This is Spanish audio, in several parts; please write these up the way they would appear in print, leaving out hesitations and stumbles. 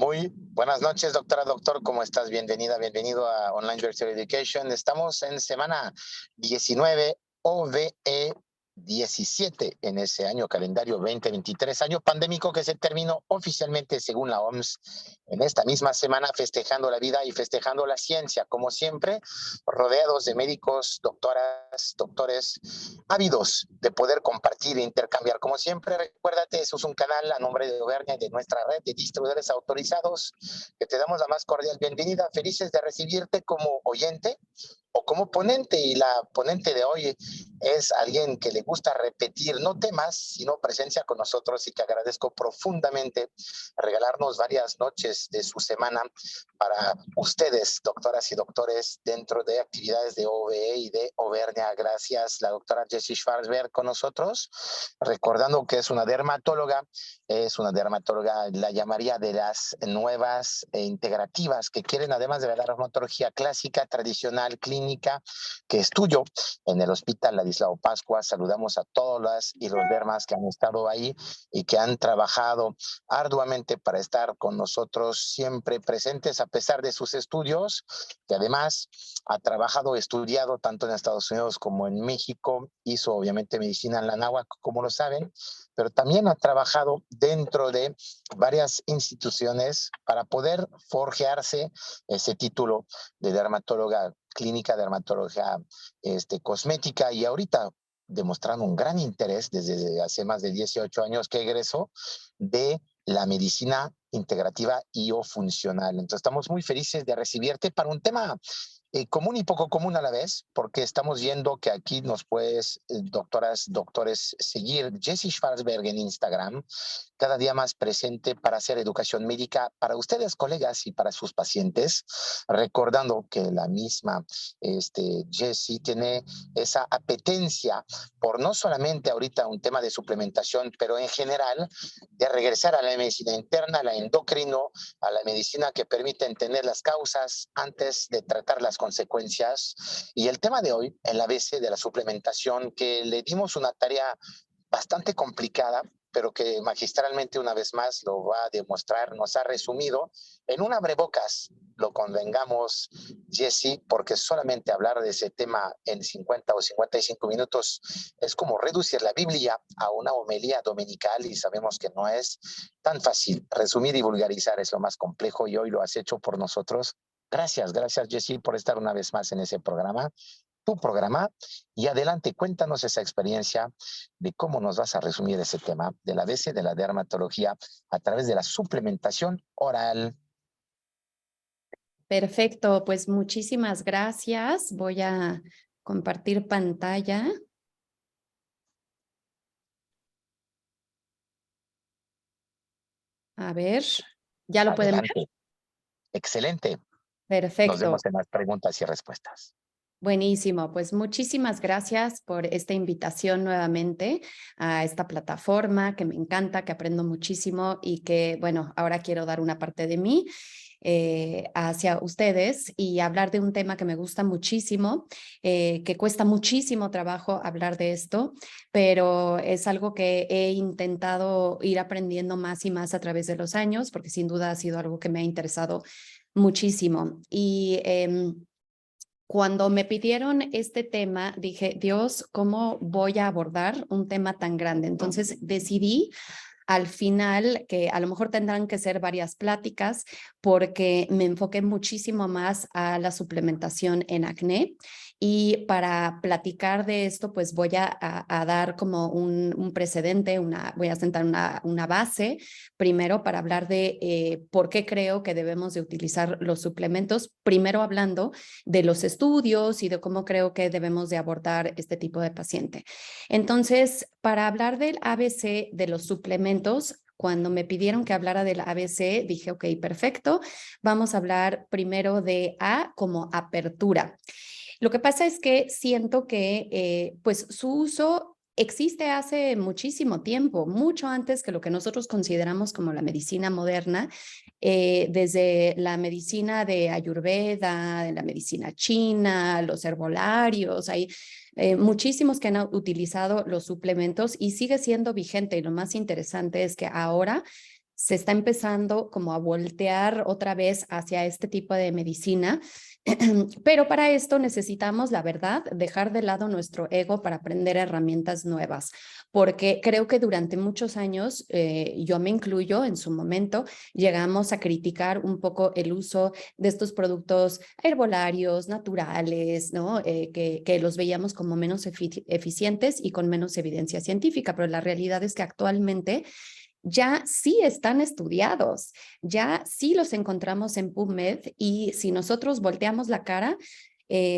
Muy buenas noches, doctora, doctor, ¿cómo estás? Bienvenida, bienvenido a Online Virtual Education. Estamos en semana 19 OVE 17 en ese año calendario 2023, año pandémico que se terminó oficialmente según la OMS en esta misma semana, festejando la vida y festejando la ciencia, como siempre, rodeados de médicos, doctoras, doctores, ávidos de poder compartir e intercambiar. Como siempre, recuérdate, eso es un canal a nombre de Auvernia y de nuestra red de distribuidores autorizados, que te damos la más cordial bienvenida, felices de recibirte como oyente o como ponente, y la ponente de hoy es alguien que le gusta repetir no temas, sino presencia con nosotros, y que agradezco profundamente regalarnos varias noches de su semana para ustedes, doctoras y doctores, dentro de actividades de OVE y de Auvernia. Gracias, la doctora Jessie Schwarzberg con nosotros, recordando que es una dermatóloga, la llamaría de las nuevas e integrativas, que quieren, además de la dermatología clásica, tradicional, clínica, que es tuyo, en el Hospital Ladislao Pascua. Saludamos a todas las y los dermas que han estado ahí y que han trabajado arduamente para estar con nosotros, siempre presentes a pesar de sus estudios, que además ha trabajado, estudiado tanto en Estados Unidos como en México, hizo obviamente medicina en la náhuatl, como lo saben, pero también ha trabajado dentro de varias instituciones para poder forjarse ese título de dermatóloga clínica, dermatología cosmética, y ahorita demostrando un gran interés desde hace más de 18 años que egresó de la medicina integrativa y o funcional. Entonces estamos muy felices de recibirte para un tema común y poco común a la vez, porque estamos viendo que aquí nos puedes, doctoras, doctores, seguir Jessie Schwarzberg en Instagram, cada día más presente para hacer educación médica para ustedes, colegas, y para sus pacientes, recordando que la misma Jessie tiene esa apetencia por no solamente ahorita un tema de suplementación, pero en general de regresar a la medicina interna, a la endocrino, a la medicina que permite entender las causas antes de tratar las consecuencias. Y el tema de hoy, el ABC de la suplementación, que le dimos una tarea bastante complicada, pero que magistralmente una vez más lo va a demostrar, nos ha resumido en un abrebocas, lo convengamos, Jessie, porque solamente hablar de ese tema en 50 o 55 minutos es como reducir la Biblia a una homilía dominical, y sabemos que no es tan fácil. Resumir y vulgarizar es lo más complejo, y hoy lo has hecho por nosotros. Gracias, gracias, Jessie, por estar una vez más en ese programa, tu programa. Y adelante, cuéntanos esa experiencia de cómo nos vas a resumir ese tema de la ABC de la dermatología a través de la suplementación oral. Perfecto, pues muchísimas gracias. Voy a compartir pantalla. A ver, ¿ya lo pueden ver? Adelante. Excelente. Nos Perfecto. vemos en las preguntas y respuestas. Buenísimo, pues muchísimas gracias por esta invitación nuevamente a esta plataforma que me encanta, que aprendo muchísimo y que, bueno, ahora quiero dar una parte de mí hacia ustedes y hablar de un tema que me gusta muchísimo, que cuesta muchísimo trabajo hablar de esto, pero es algo que he intentado ir aprendiendo más y más a través de los años, porque sin duda ha sido algo que me ha interesado muchísimo. Y cuando me pidieron este tema, dije, Dios, ¿cómo voy a abordar un tema tan grande? Entonces decidí al final que a lo mejor tendrán que ser varias pláticas porque me enfoqué muchísimo más a la suplementación en acné. Y para platicar de esto, pues voy a dar como un precedente, voy a sentar una base primero para hablar de por qué creo que debemos de utilizar los suplementos, primero hablando de los estudios y de cómo creo que debemos de abordar este tipo de paciente. Entonces, para hablar del ABC de los suplementos, cuando me pidieron que hablara del ABC, dije, ok, perfecto, vamos a hablar primero de A como apertura. Lo que pasa es que siento que pues su uso existe hace muchísimo tiempo, mucho antes que lo que nosotros consideramos como la medicina moderna, desde la medicina de Ayurveda, de la medicina china, los herbolarios, hay muchísimos que han utilizado los suplementos y sigue siendo vigente. Y lo más interesante es que ahora se está empezando como a voltear otra vez hacia este tipo de medicina. Pero para esto necesitamos, la verdad, dejar de lado nuestro ego para aprender herramientas nuevas, porque creo que durante muchos años, yo me incluyo en su momento, llegamos a criticar un poco el uso de estos productos herbolarios, naturales, ¿no? Que los veíamos como menos eficientes y con menos evidencia científica, pero la realidad es que actualmente ya sí están estudiados, ya sí los encontramos en PubMed y si nosotros volteamos la cara,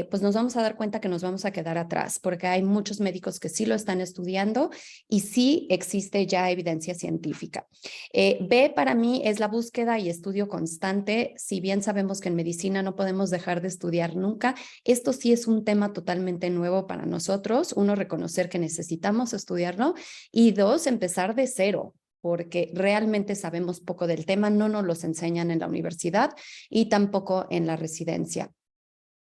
pues nos vamos a dar cuenta que nos vamos a quedar atrás porque hay muchos médicos que sí lo están estudiando y sí existe ya evidencia científica. B para mí es la búsqueda y estudio constante. Si bien sabemos que en medicina no podemos dejar de estudiar nunca, esto sí es un tema totalmente nuevo para nosotros. Uno, reconocer que necesitamos estudiarlo y dos, empezar de cero, porque realmente sabemos poco del tema, no nos los enseñan en la universidad y tampoco en la residencia.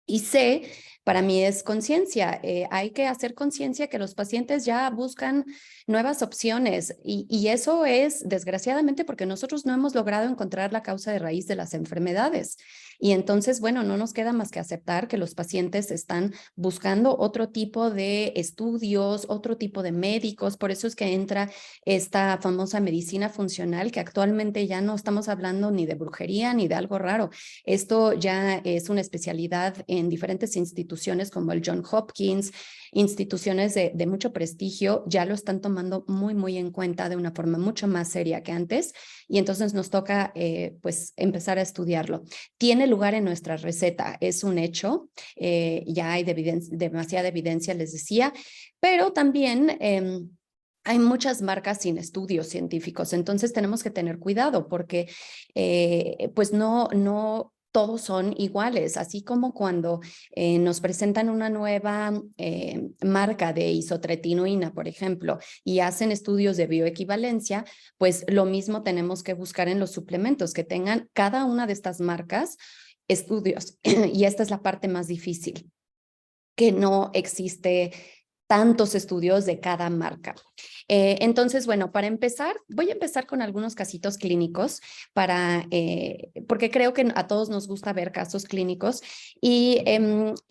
Y C, para mí es conciencia. Hay que hacer conciencia que los pacientes ya buscan nuevas opciones y eso es desgraciadamente porque nosotros no hemos logrado encontrar la causa de raíz de las enfermedades. Y entonces, bueno, no nos queda más que aceptar que los pacientes están buscando otro tipo de estudios, otro tipo de médicos. Por eso es que entra esta famosa medicina funcional, que actualmente ya no estamos hablando ni de brujería ni de algo raro. Esto ya es una especialidad en diferentes instituciones como el Johns Hopkins, instituciones de mucho prestigio, ya lo están tomando muy en cuenta de una forma mucho más seria que antes y entonces nos toca pues empezar a estudiarlo. Tiene lugar en nuestra receta, es un hecho, ya hay demasiada evidencia, les decía, pero también hay muchas marcas sin estudios científicos, entonces tenemos que tener cuidado porque pues no todos son iguales, así como cuando nos presentan una nueva marca de isotretinoína, por ejemplo, y hacen estudios de bioequivalencia, pues lo mismo tenemos que buscar en los suplementos, que tengan cada una de estas marcas estudios, y esta es la parte más difícil, que no existe tantos estudios de cada marca. Entonces, bueno, para empezar, voy a empezar con algunos casitos clínicos porque creo que a todos nos gusta ver casos clínicos y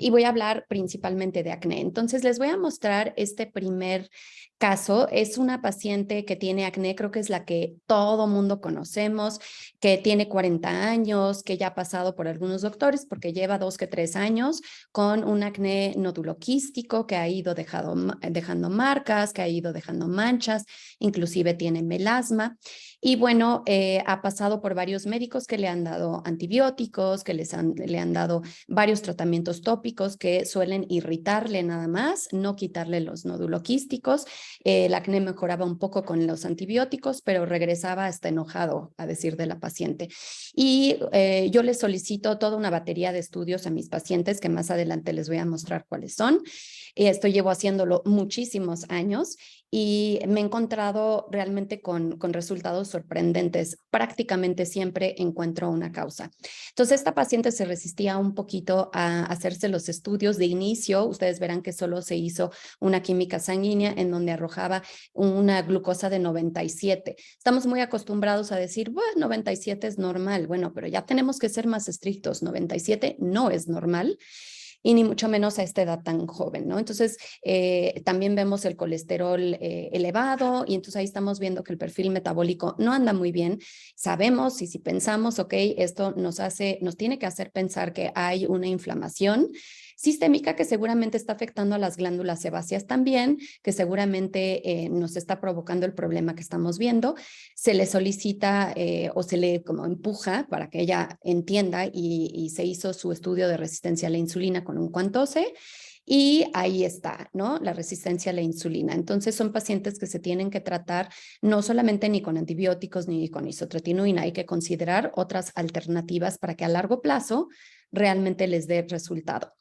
voy a hablar principalmente de acné. Entonces, les voy a mostrar este primer caso. Es una paciente que tiene acné, creo que es la que todo mundo conocemos, que tiene 40 años, que ya ha pasado por algunos doctores porque lleva 2 que 3 años con un acné noduloquístico que ha ido dejando marcas, que ha ido dejando manchas, inclusive tiene melasma. Y bueno, ha pasado por varios médicos que le han dado antibióticos, que le han dado varios tratamientos tópicos que suelen irritarle nada más, no quitarle los noduloquísticos. El acné mejoraba un poco con los antibióticos, pero regresaba hasta enojado, a decir de la paciente. Y yo les solicito toda una batería de estudios a mis pacientes, que más adelante les voy a mostrar cuáles son. Esto llevo haciéndolo muchísimos años y me he encontrado realmente con resultados sorprendentes. Prácticamente siempre encuentro una causa. Entonces, esta paciente se resistía un poquito a hacerse los estudios de inicio. Ustedes verán que solo se hizo una química sanguínea en donde arrojaba una glucosa de 97. Estamos muy acostumbrados a decir, bueno, 97 es normal. Bueno, pero ya tenemos que ser más estrictos. 97 no es normal y ni mucho menos a esta edad tan joven, ¿no? Entonces, también vemos el colesterol elevado y entonces ahí estamos viendo que el perfil metabólico no anda muy bien. Sabemos y si pensamos, ok, esto nos tiene que hacer pensar que hay una inflamación sistémica que seguramente está afectando a las glándulas sebáceas también, que seguramente nos está provocando el problema que estamos viendo. Se le solicita o se le como empuja para que ella entienda y se hizo su estudio de resistencia a la insulina con un Quantose y ahí está, ¿no? La resistencia a la insulina. Entonces son pacientes que se tienen que tratar no solamente ni con antibióticos ni con isotretinoína, hay que considerar otras alternativas para que a largo plazo realmente les dé resultado.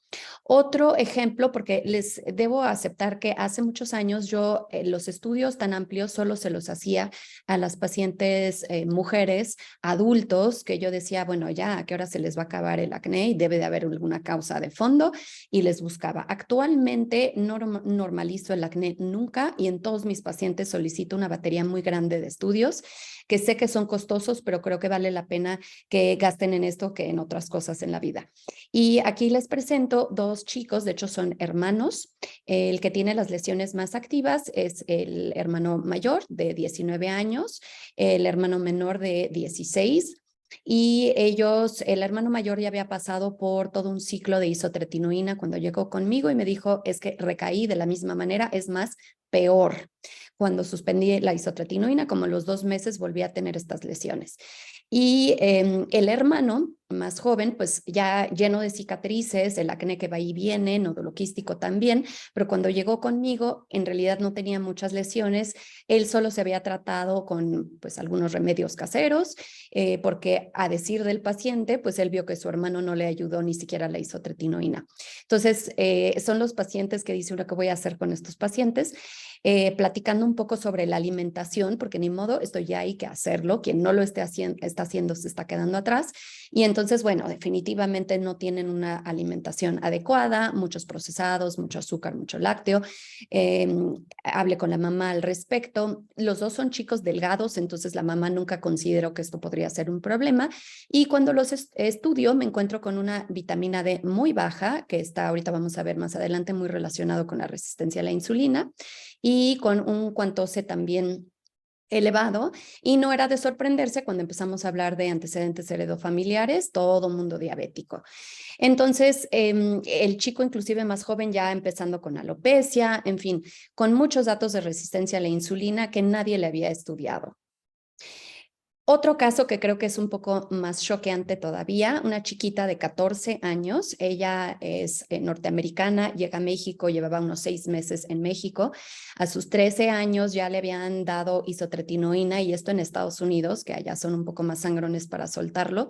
Otro ejemplo, porque les debo aceptar que hace muchos años yo los estudios tan amplios solo se los hacía a las pacientes mujeres, adultos, que yo decía, bueno, ya a qué hora se les va a acabar el acné y debe de haber alguna causa de fondo, y les buscaba. Actualmente no normalizo el acné nunca y en todos mis pacientes solicito una batería muy grande de estudios que sé que son costosos, pero creo que vale la pena que gasten en esto que en otras cosas en la vida. Y aquí les presento dos chicos, de hecho son hermanos. El que tiene las lesiones más activas es el hermano mayor de 19 años, el hermano menor de 16. Y ellos, el hermano mayor ya había pasado por todo un ciclo de isotretinoína cuando llegó conmigo y me dijo, es que recaí de la misma manera, es más, peor. Cuando suspendí la isotretinoína, como los 2 meses volví a tener estas lesiones. Y el hermano más joven, pues ya lleno de cicatrices, el acné que va y viene, nódulo quístico también, pero cuando llegó conmigo, en realidad no tenía muchas lesiones, él solo se había tratado con pues algunos remedios caseros, porque a decir del paciente, pues él vio que su hermano no le ayudó ni siquiera la isotretinoína. Entonces, son los pacientes que dice uno que voy a hacer con estos pacientes, platicando un poco sobre la alimentación, porque ni modo, esto ya hay que hacerlo, quien no lo está haciendo se está quedando atrás, y entonces, bueno, definitivamente no tienen una alimentación adecuada, muchos procesados, mucho azúcar, mucho lácteo. Hablé con la mamá al respecto. Los dos son chicos delgados, entonces la mamá nunca consideró que esto podría ser un problema. Y cuando los estudio, me encuentro con una vitamina D muy baja, que está, ahorita vamos a ver más adelante, muy relacionado con la resistencia a la insulina, y con un cuantose también elevado, y no era de sorprenderse cuando empezamos a hablar de antecedentes heredofamiliares, todo mundo diabético. Entonces, el chico inclusive más joven ya empezando con alopecia, en fin, con muchos datos de resistencia a la insulina que nadie le había estudiado. Otro caso que creo que es un poco más choqueante todavía, una chiquita de 14 años, ella es norteamericana, llega a México, llevaba unos 6 meses en México, a sus 13 años ya le habían dado isotretinoína y esto en Estados Unidos, que allá son un poco más sangrones para soltarlo,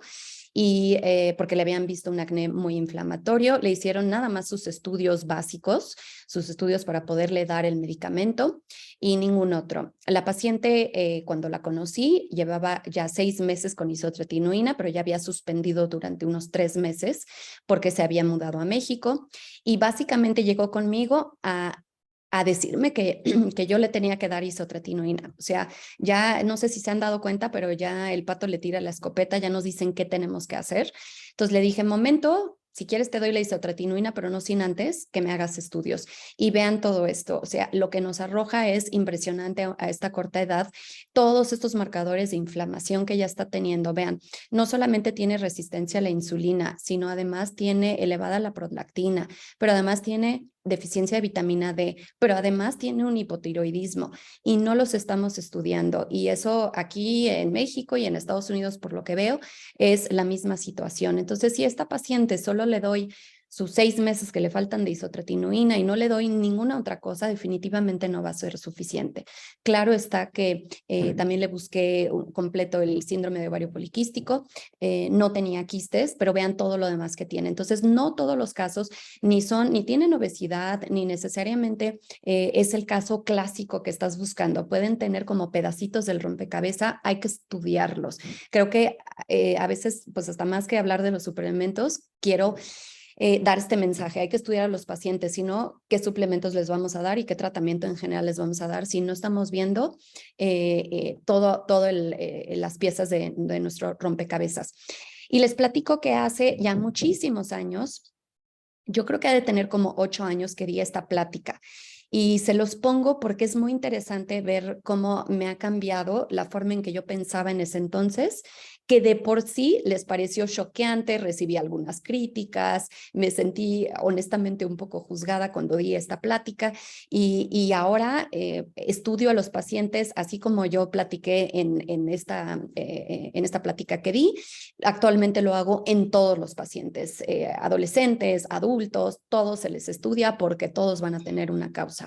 y porque le habían visto un acné muy inflamatorio, le hicieron nada más sus estudios básicos, sus estudios para poderle dar el medicamento y ningún otro. La paciente, cuando la conocí, llevaba ya 6 meses con isotretinoína, pero ya había suspendido durante unos 3 meses porque se había mudado a México y básicamente llegó conmigo a decirme que yo le tenía que dar isotretinoína. O sea, ya no sé si se han dado cuenta, pero ya el pato le tira la escopeta, ya nos dicen qué tenemos que hacer. Entonces le dije, momento, si quieres te doy la isotretinoína, pero no sin antes que me hagas estudios. Y vean todo esto, o sea, lo que nos arroja es impresionante a esta corta edad, todos estos marcadores de inflamación que ya está teniendo. Vean, no solamente tiene resistencia a la insulina, sino además tiene elevada la prolactina, pero además tiene deficiencia de vitamina D, pero además tiene un hipotiroidismo y no los estamos estudiando. Y eso aquí en México y en Estados Unidos, por lo que veo, es la misma situación. Entonces, si a esta paciente solo le doy sus 6 meses que le faltan de isotretinoína y no le doy ninguna otra cosa, definitivamente no va a ser suficiente. Claro está que también le busqué completo el síndrome de ovario poliquístico, no tenía quistes, pero vean todo lo demás que tiene. Entonces, no todos los casos ni tienen obesidad, ni necesariamente es el caso clásico que estás buscando. Pueden tener como pedacitos del rompecabezas, hay que estudiarlos. Creo que a veces, pues hasta más que hablar de los suplementos, quiero dar este mensaje. Hay que estudiar a los pacientes, sino qué suplementos les vamos a dar y qué tratamiento en general les vamos a dar si no estamos viendo todo las piezas de nuestro rompecabezas. Y les platico que hace ya muchísimos años, yo creo que ha de tener como 8 años que di esta plática. Y se los pongo porque es muy interesante ver cómo me ha cambiado la forma en que yo pensaba en ese entonces, que de por sí les pareció choqueante, recibí algunas críticas, me sentí honestamente un poco juzgada cuando di esta plática y ahora estudio a los pacientes así como yo platiqué en esta plática que di. Actualmente lo hago en todos los pacientes, adolescentes, adultos, todos se les estudia porque todos van a tener una causa.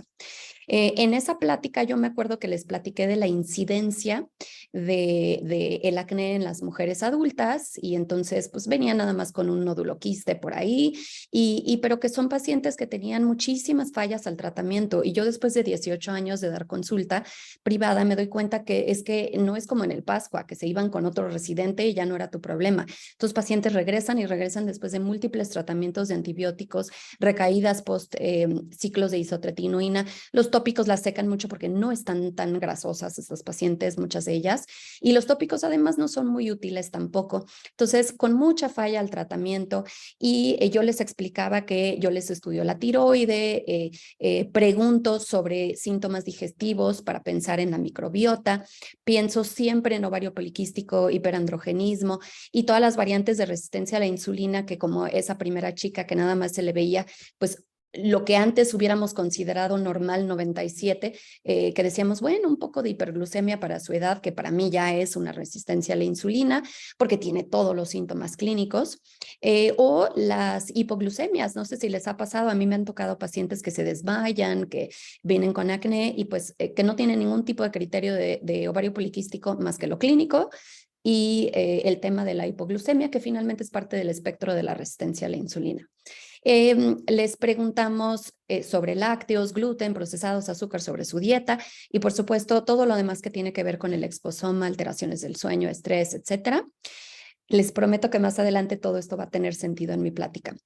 En esa plática yo me acuerdo que les platiqué de la incidencia de el acné en las mujeres adultas y entonces pues venía nada más con un nódulo quiste por ahí pero que son pacientes que tenían muchísimas fallas al tratamiento y yo después de 18 años de dar consulta privada me doy cuenta que es que no es como en el Pascua, que se iban con otro residente y ya no era tu problema. Estos pacientes regresan y regresan después de múltiples tratamientos de antibióticos, recaídas post ciclos de isotretinoína. Los tópicos las secan mucho porque no están tan grasosas estas pacientes, muchas de ellas, y los tópicos además no son muy útiles tampoco. Entonces, con mucha falla al tratamiento y yo les explicaba que yo les estudio la tiroide, pregunto sobre síntomas digestivos para pensar en la microbiota, pienso siempre en ovario poliquístico, hiperandrogenismo y todas las variantes de resistencia a la insulina que como esa primera chica que nada más se le veía pues lo que antes hubiéramos considerado normal 97, que decíamos, bueno, un poco de hiperglucemia para su edad, que para mí ya es una resistencia a la insulina, porque tiene todos los síntomas clínicos, o las hipoglucemias, no sé si les ha pasado, a mí me han tocado pacientes que se desmayan, que vienen con acné y pues que no tienen ningún tipo de criterio de ovario poliquístico más que lo clínico, y el tema de la hipoglucemia, que finalmente es parte del espectro de la resistencia a la insulina. Les preguntamos sobre lácteos, gluten, procesados, azúcar, sobre su dieta y por supuesto todo lo demás que tiene que ver con el exposoma, alteraciones del sueño, estrés, etcétera. Les prometo que más adelante todo esto va a tener sentido en mi plática.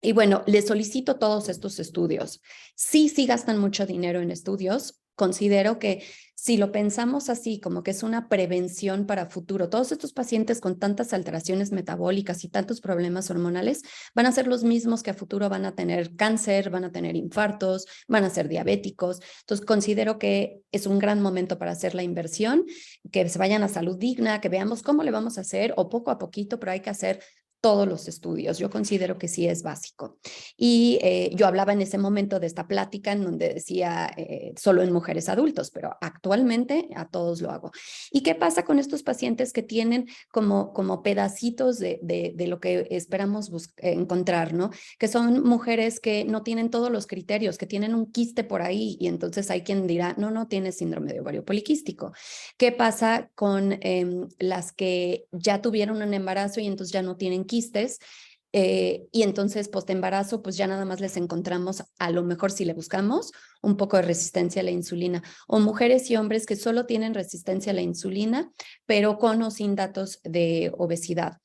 Y bueno, les solicito todos estos estudios. Sí gastan mucho dinero en estudios. Considero que si lo pensamos así, como que es una prevención para futuro, todos estos pacientes con tantas alteraciones metabólicas y tantos problemas hormonales van a ser los mismos que a futuro van a tener cáncer, van a tener infartos, van a ser diabéticos. Entonces, considero que es un gran momento para hacer la inversión, que se vayan a salud digna, que veamos cómo le vamos a hacer o poco a poquito, pero hay que hacer todos los estudios. Yo considero que sí es básico. Y yo hablaba en ese momento de esta plática en donde decía solo en mujeres adultos, pero actualmente a todos lo hago. ¿Y qué pasa con estos pacientes que tienen como pedacitos de lo que esperamos encontrar, ¿no? Que son mujeres que no tienen todos los criterios, que tienen un quiste por ahí y entonces hay quien dirá, no tienes síndrome de ovario poliquístico. ¿Qué pasa con las que ya tuvieron un embarazo y entonces ya no tienen quistes? Y entonces post-embarazo pues ya nada más les encontramos, a lo mejor si le buscamos, un poco de resistencia a la insulina, o mujeres y hombres que solo tienen resistencia a la insulina, pero con o sin datos de obesidad.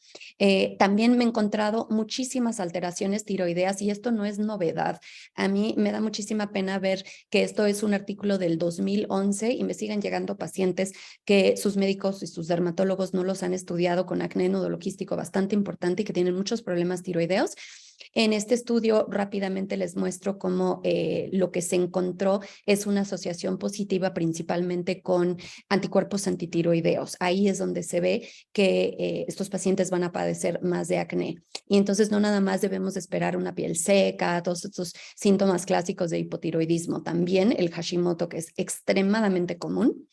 También me he encontrado muchísimas alteraciones tiroideas y esto no es novedad. A mí me da muchísima pena ver que esto es un artículo del 2011 y me siguen llegando pacientes que sus médicos y sus dermatólogos no los han estudiado con acné nódulo quístico bastante importante y que tienen muchos problemas tiroideos. En este estudio rápidamente les muestro cómo lo que se encontró es una asociación positiva principalmente con anticuerpos antitiroideos. Ahí es donde se ve que estos pacientes van a padecer más de acné. Y entonces no nada más debemos esperar una piel seca, todos estos síntomas clásicos de hipotiroidismo. También el Hashimoto, que es extremadamente común,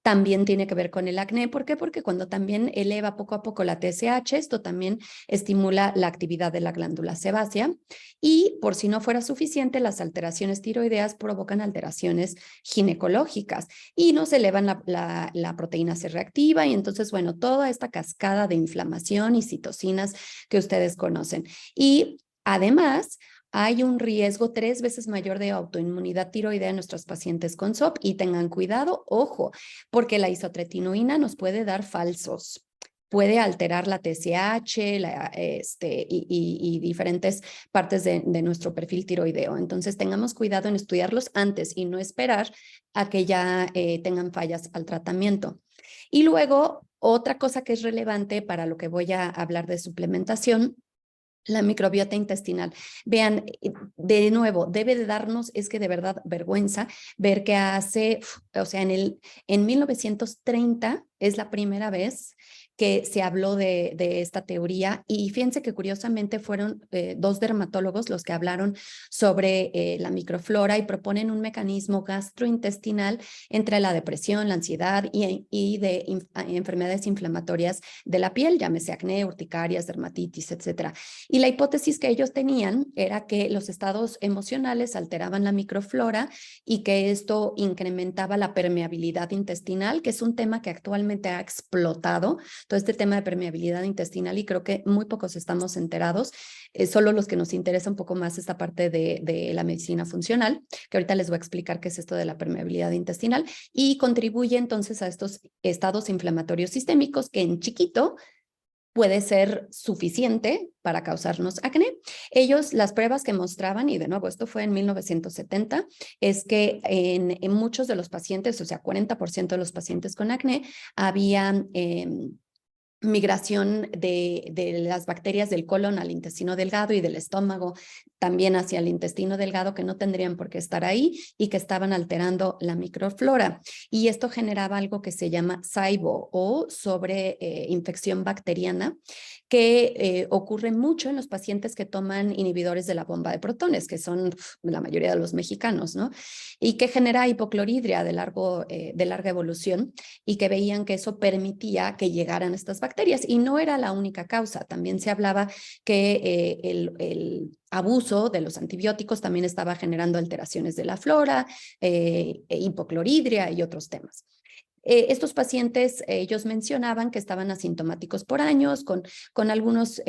también tiene que ver con el acné. ¿Por qué? Porque cuando también eleva poco a poco la TSH, esto también estimula la actividad de la glándula sebácea. Y por si no fuera suficiente, las alteraciones tiroideas provocan alteraciones ginecológicas y nos elevan la proteína C reactiva y entonces, bueno, toda esta cascada de inflamación y citocinas que ustedes conocen. Y además, hay un riesgo 3 veces mayor de autoinmunidad tiroidea en nuestros pacientes con SOP y tengan cuidado, ojo, porque la isotretinoína nos puede dar falsos. Puede alterar la TSH y diferentes partes de nuestro perfil tiroideo. Entonces, tengamos cuidado en estudiarlos antes y no esperar a que ya tengan fallas al tratamiento. Y luego, otra cosa que es relevante para lo que voy a hablar de suplementación, la microbiota intestinal. Vean, de nuevo, debe de darnos, es que de verdad, vergüenza ver que hace, o sea, en 1930 Es la primera vez que se habló de esta teoría y fíjense que curiosamente fueron dos dermatólogos los que hablaron sobre la microflora y proponen un mecanismo gastrointestinal entre la depresión, la ansiedad y de enfermedades inflamatorias de la piel, llámese acné, urticarias, dermatitis, etcétera. Y la hipótesis que ellos tenían era que los estados emocionales alteraban la microflora y que esto incrementaba la permeabilidad intestinal, que es un tema que actualmente ha explotado, todo este tema de permeabilidad intestinal, y creo que muy pocos estamos enterados, solo los que nos interesa un poco más esta parte de la medicina funcional, que ahorita les voy a explicar qué es esto de la permeabilidad intestinal, y contribuye entonces a estos estados inflamatorios sistémicos que en chiquito puede ser suficiente para causarnos acné. Ellos, las pruebas que mostraban, y de nuevo, esto fue en 1970, es que en muchos de los pacientes, o sea, 40% de los pacientes con acné, había migración de las bacterias del colon al intestino delgado y del estómago también hacia el intestino delgado, que no tendrían por qué estar ahí y que estaban alterando la microflora. Y esto generaba algo que se llama SIBO o sobreinfección bacteriana, que ocurre mucho en los pacientes que toman inhibidores de la bomba de protones, que son la mayoría de los mexicanos, ¿no? Y que genera hipocloridria de larga evolución, y que veían que eso permitía que llegaran estas bacterias. Y no era la única causa, también se hablaba que el abuso de los antibióticos también estaba generando alteraciones de la flora, hipocloridria y otros temas. Estos pacientes, ellos mencionaban que estaban asintomáticos por años, con algunos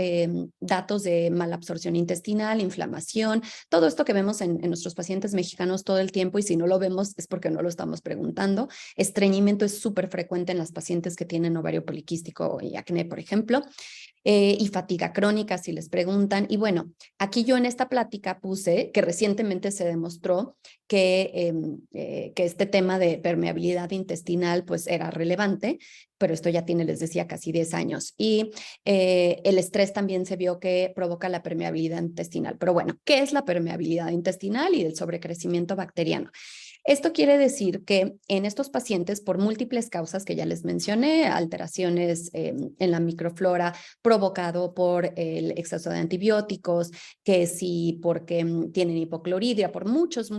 datos de malabsorción intestinal, inflamación, todo esto que vemos en nuestros pacientes mexicanos todo el tiempo, y si no lo vemos es porque no lo estamos preguntando. Estreñimiento es súper frecuente en las pacientes que tienen ovario poliquístico y acné, por ejemplo. Y fatiga crónica, si les preguntan. Y bueno, aquí yo en esta plática puse que recientemente se demostró que este tema de permeabilidad intestinal pues era relevante, pero esto ya tiene, les decía, casi 10 años. Y el estrés también se vio que provoca la permeabilidad intestinal. Pero bueno, ¿qué es la permeabilidad intestinal y el sobrecrecimiento bacteriano? Esto quiere decir que en estos pacientes, por múltiples causas que ya les mencioné, alteraciones en la microflora provocado por el exceso de antibióticos, que sí porque tienen hipocloridria, por muchas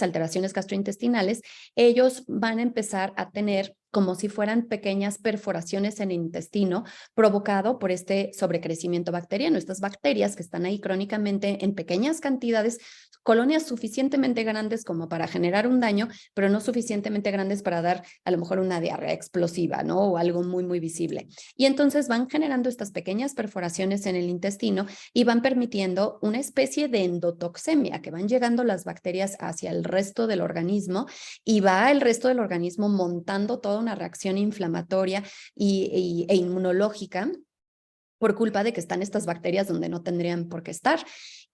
alteraciones gastrointestinales, ellos van a empezar a tener como si fueran pequeñas perforaciones en el intestino provocado por este sobrecrecimiento bacteriano. Estas bacterias que están ahí crónicamente en pequeñas cantidades, colonias suficientemente grandes como para generar un daño, pero no suficientemente grandes para dar a lo mejor una diarrea explosiva, ¿no? O algo muy, muy visible. Y entonces van generando estas pequeñas perforaciones en el intestino y van permitiendo una especie de endotoxemia, que van llegando las bacterias hacia el resto del organismo y va el resto del organismo montando toda una reacción inflamatoria e inmunológica por culpa de que están estas bacterias donde no tendrían por qué estar.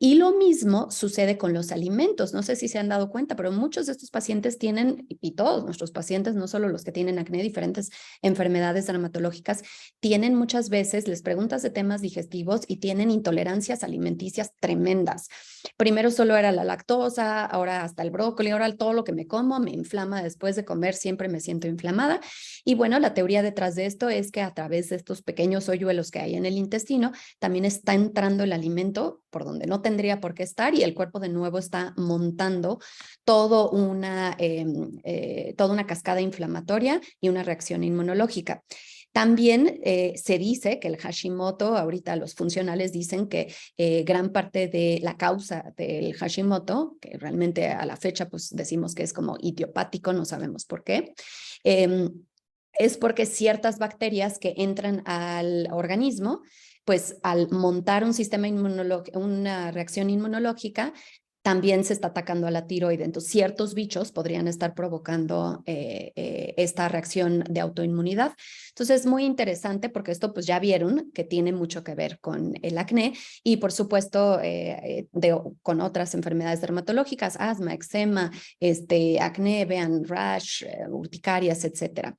Y lo mismo sucede con los alimentos. No sé si se han dado cuenta, pero muchos de estos pacientes tienen, y todos nuestros pacientes, no solo los que tienen acné, diferentes enfermedades dermatológicas, tienen muchas veces, les preguntas de temas digestivos y tienen intolerancias alimenticias tremendas. Primero solo era la lactosa, ahora hasta el brócoli, ahora todo lo que me como me inflama después de comer, siempre me siento inflamada. Y bueno, la teoría detrás de esto es que a través de estos pequeños hoyuelos que hay en el intestino, también está entrando el alimento por donde no tendría por qué estar, y el cuerpo de nuevo está montando toda una cascada inflamatoria y una reacción inmunológica. También se dice que el Hashimoto, ahorita los funcionales dicen que gran parte de la causa del Hashimoto, que realmente a la fecha pues decimos que es como idiopático, no sabemos por qué, es porque ciertas bacterias que entran al organismo, pues al montar un sistema inmunológico, una reacción inmunológica, también se está atacando a la tiroide. Entonces, ciertos bichos podrían estar provocando esta reacción de autoinmunidad. Entonces, es muy interesante porque esto, pues ya vieron que tiene mucho que ver con el acné y, por supuesto, con otras enfermedades dermatológicas, asma, eczema, acné, vean, rash, urticarias, etcétera.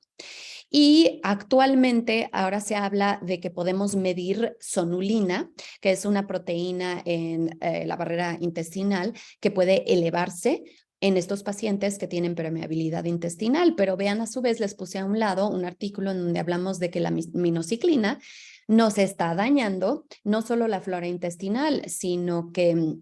Y actualmente ahora se habla de que podemos medir sonulina, que es una proteína en la barrera intestinal que puede elevarse en estos pacientes que tienen permeabilidad intestinal, pero vean, a su vez les puse a un lado un artículo en donde hablamos de que la minociclina nos está dañando no solo la flora intestinal, sino que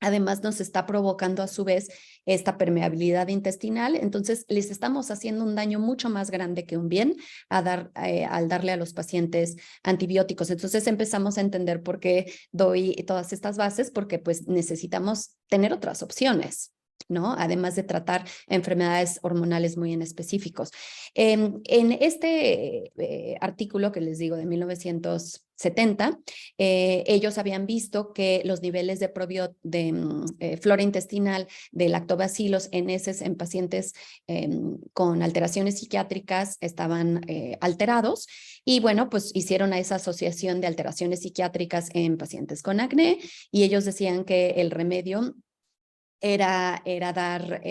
además nos está provocando a su vez esta permeabilidad intestinal. Entonces les estamos haciendo un daño mucho más grande que un bien al darle a los pacientes antibióticos. Entonces empezamos a entender por qué doy todas estas bases, porque pues necesitamos tener otras opciones, ¿no? Además de tratar enfermedades hormonales muy en específicos. En este artículo que les digo de 1970, ellos habían visto que los niveles de flora intestinal de lactobacilos en heces en pacientes con alteraciones psiquiátricas estaban alterados, y bueno, pues hicieron a esa asociación de alteraciones psiquiátricas en pacientes con acné, y ellos decían que el remedio era dar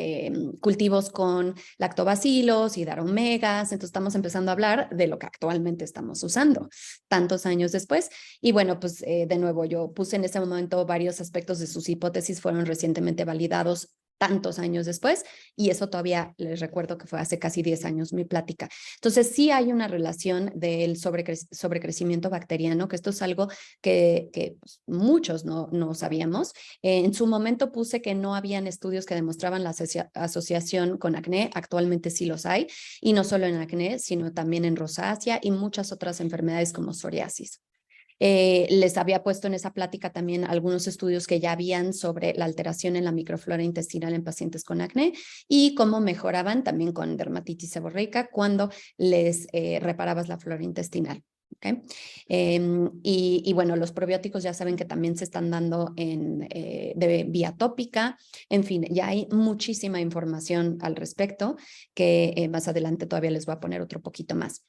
cultivos con lactobacilos y dar omegas. Entonces estamos empezando a hablar de lo que actualmente estamos usando tantos años después. Y bueno, pues de nuevo yo puse en ese momento varios aspectos de sus hipótesis, fueron recientemente validados tantos años después, y eso todavía les recuerdo que fue hace casi 10 años mi plática. Entonces sí hay una relación del sobrecrecimiento bacteriano, que esto es algo que pues, muchos no sabíamos. En su momento puse que no habían estudios que demostraban la asociación con acné. Actualmente sí los hay, y no solo en acné, sino también en rosácea y muchas otras enfermedades como psoriasis. Les había puesto en esa plática también algunos estudios que ya habían sobre la alteración en la microflora intestinal en pacientes con acné y cómo mejoraban también con dermatitis seborreica cuando les reparabas la flora intestinal. ¿Okay? Y bueno, los probióticos ya saben que también se están dando de vía tópica. En fin, ya hay muchísima información al respecto que más adelante todavía les voy a poner otro poquito más.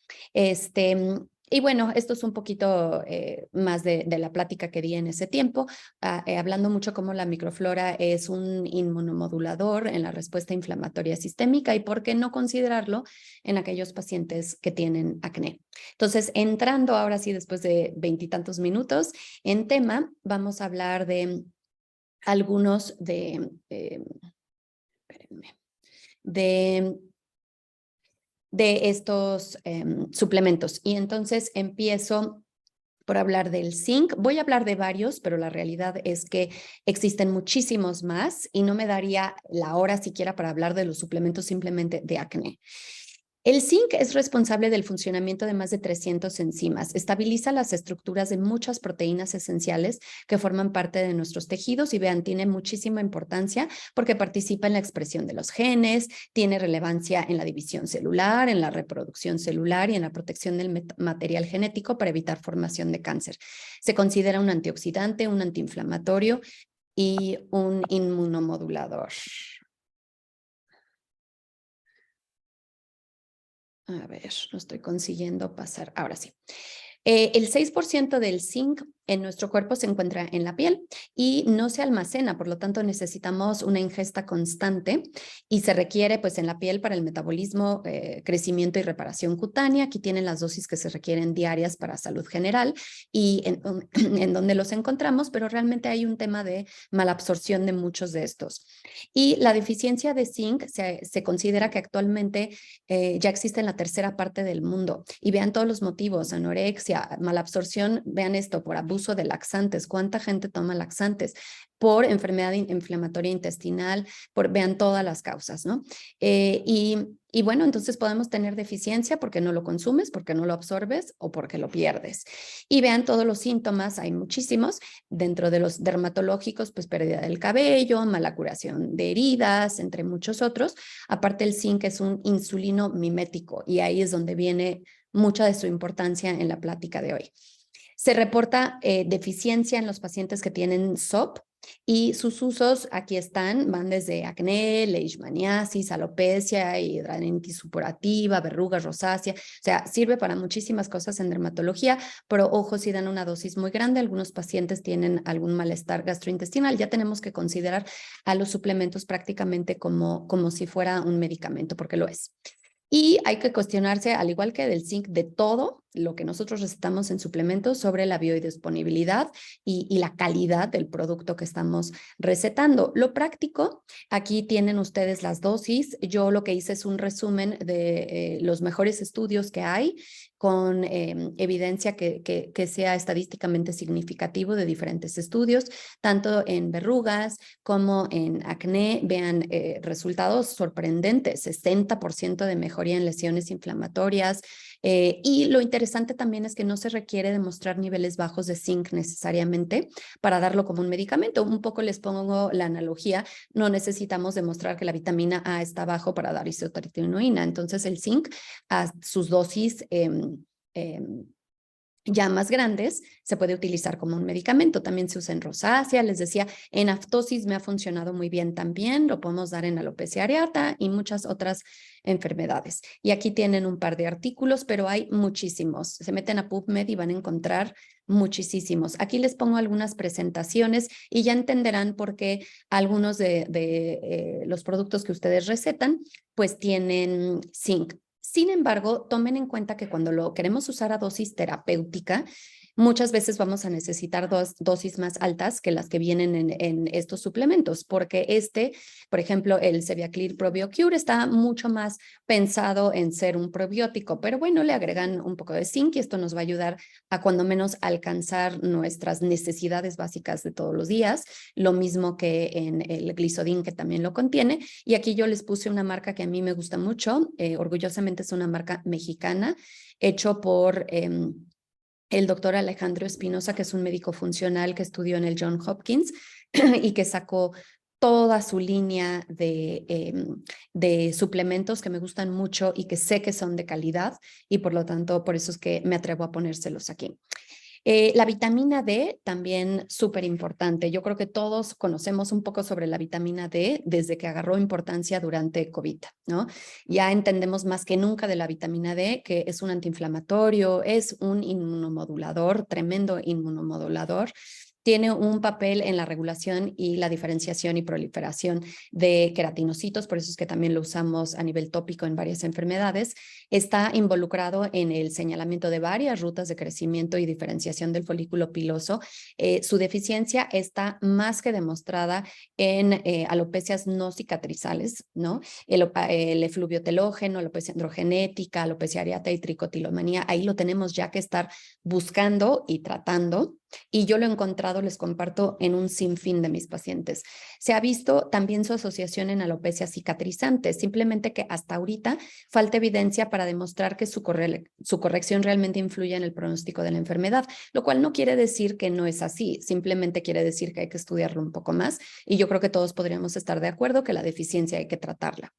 Y bueno, esto es un poquito más de la plática que di en ese tiempo, hablando mucho cómo la microflora es un inmunomodulador en la respuesta inflamatoria sistémica y por qué no considerarlo en aquellos pacientes que tienen acné. Entonces, entrando ahora sí, después de 20 y tantos minutos en tema, vamos a hablar de algunos de estos suplementos. Y entonces empiezo por hablar del zinc. Voy a hablar de varios, pero la realidad es que existen muchísimos más y no me daría la hora siquiera para hablar de los suplementos simplemente de acné. El zinc es responsable del funcionamiento de más de 300 enzimas. Estabiliza las estructuras de muchas proteínas esenciales que forman parte de nuestros tejidos y vean, tiene muchísima importancia porque participa en la expresión de los genes, tiene relevancia en la división celular, en la reproducción celular y en la protección del material genético para evitar formación de cáncer. Se considera un antioxidante, un antiinflamatorio y un inmunomodulador. A ver, no estoy consiguiendo pasar. Ahora sí. El 6% del zinc en nuestro cuerpo se encuentra en la piel y no se almacena, por lo tanto necesitamos una ingesta constante y se requiere pues en la piel para el metabolismo, crecimiento y reparación cutánea. Aquí tienen las dosis que se requieren diarias para salud general y en donde los encontramos, pero realmente hay un tema de malabsorción de muchos de estos. Y la deficiencia de zinc se considera que actualmente ya existe en la tercera parte del mundo, y vean todos los motivos: anorexia, malabsorción, vean esto, por abuso de laxantes. ¿Cuánta gente toma laxantes? Por enfermedad inflamatoria intestinal, vean todas las causas, ¿no? Y bueno, entonces podemos tener deficiencia porque no lo consumes, porque no lo absorbes o porque lo pierdes. Y vean todos los síntomas, hay muchísimos. Dentro de los dermatológicos, pues pérdida del cabello, mala curación de heridas, entre muchos otros. Aparte, el zinc es un insulino mimético y ahí es donde viene mucha de su importancia en la plática de hoy. Se reporta deficiencia en los pacientes que tienen SOP y sus usos aquí están, van desde acné, leishmaniasis, alopecia, hidradenitis supurativa, verrugas, rosácea. O sea, sirve para muchísimas cosas en dermatología, pero ojo, si dan una dosis muy grande, algunos pacientes tienen algún malestar gastrointestinal. Ya tenemos que considerar a los suplementos prácticamente como si fuera un medicamento, porque lo es. Y hay que cuestionarse, al igual que del zinc, de todo lo que nosotros recetamos en suplementos sobre la biodisponibilidad y la calidad del producto que estamos recetando. Lo práctico, aquí tienen ustedes las dosis. Yo lo que hice es un resumen de los mejores estudios que hay con evidencia que sea estadísticamente significativo de diferentes estudios, tanto en verrugas como en acné. Vean resultados sorprendentes, 60% de mejoría en lesiones inflamatorias. Y lo interesante también es que no se requiere demostrar niveles bajos de zinc necesariamente para darlo como un medicamento. Un poco les pongo la analogía, no necesitamos demostrar que la vitamina A está bajo para dar isotretinoína. Entonces el zinc a sus dosis ya más grandes, se puede utilizar como un medicamento. También se usa en rosácea, les decía, en aftosis me ha funcionado muy bien también, lo podemos dar en alopecia areata y muchas otras enfermedades. Y aquí tienen un par de artículos, pero hay muchísimos. Se meten a PubMed y van a encontrar muchísimos. Aquí les pongo algunas presentaciones y ya entenderán por qué algunos de los productos que ustedes recetan, pues tienen zinc. Sin embargo, tomen en cuenta que cuando lo queremos usar a dosis terapéutica, muchas veces vamos a necesitar dosis más altas que las que vienen en estos suplementos, porque por ejemplo, el Ceviaclear ProbioCure está mucho más pensado en ser un probiótico, pero bueno, le agregan un poco de zinc y esto nos va a ayudar a cuando menos alcanzar nuestras necesidades básicas de todos los días, lo mismo que en el Glisodin, que también lo contiene. Y aquí yo les puse una marca que a mí me gusta mucho, orgullosamente es una marca mexicana, hecho por el doctor Alejandro Espinosa, que es un médico funcional que estudió en el Johns Hopkins y que sacó toda su línea de suplementos que me gustan mucho y que sé que son de calidad, y por lo tanto, por eso es que me atrevo a ponérselos aquí. La vitamina D también súper importante. Yo creo que todos conocemos un poco sobre la vitamina D desde que agarró importancia durante COVID, ¿no? Ya entendemos más que nunca de la vitamina D que es un antiinflamatorio, es un inmunomodulador, tremendo inmunomodulador. Tiene un papel en la regulación y la diferenciación y proliferación de queratinocitos, por eso es que también lo usamos a nivel tópico en varias enfermedades. Está involucrado en el señalamiento de varias rutas de crecimiento y diferenciación del folículo piloso. Su deficiencia está más que demostrada en alopecias no cicatrizales, ¿no? El efluvio telógeno, alopecia androgenética, alopecia areata y tricotilomanía. Ahí lo tenemos ya que estar buscando y tratando. Y yo lo he encontrado, les comparto, en un sinfín de mis pacientes. Se ha visto también su asociación en alopecia cicatrizante, simplemente que hasta ahorita falta evidencia para demostrar que su corrección realmente influye en el pronóstico de la enfermedad, lo cual no quiere decir que no es así, simplemente quiere decir que hay que estudiarlo un poco más, y yo creo que todos podríamos estar de acuerdo que la deficiencia hay que tratarla.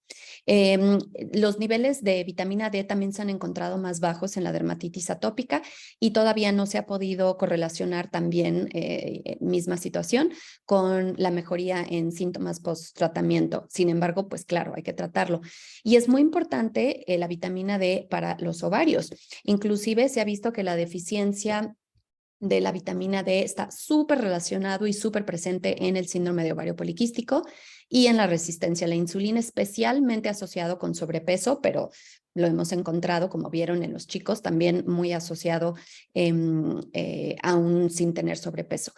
Los niveles de vitamina D también se han encontrado más bajos en la dermatitis atópica y todavía no se ha podido correlacionar también misma situación con la mejoría en síntomas post-tratamiento. Sin embargo, pues claro, hay que tratarlo. Y es muy importante la vitamina D para los ovarios. Inclusive se ha visto que la deficiencia de la vitamina D está súper relacionado y súper presente en el síndrome de ovario poliquístico y en la resistencia a la insulina, especialmente asociado con sobrepeso, pero lo hemos encontrado, como vieron en los chicos, también muy asociado aún sin tener sobrepeso.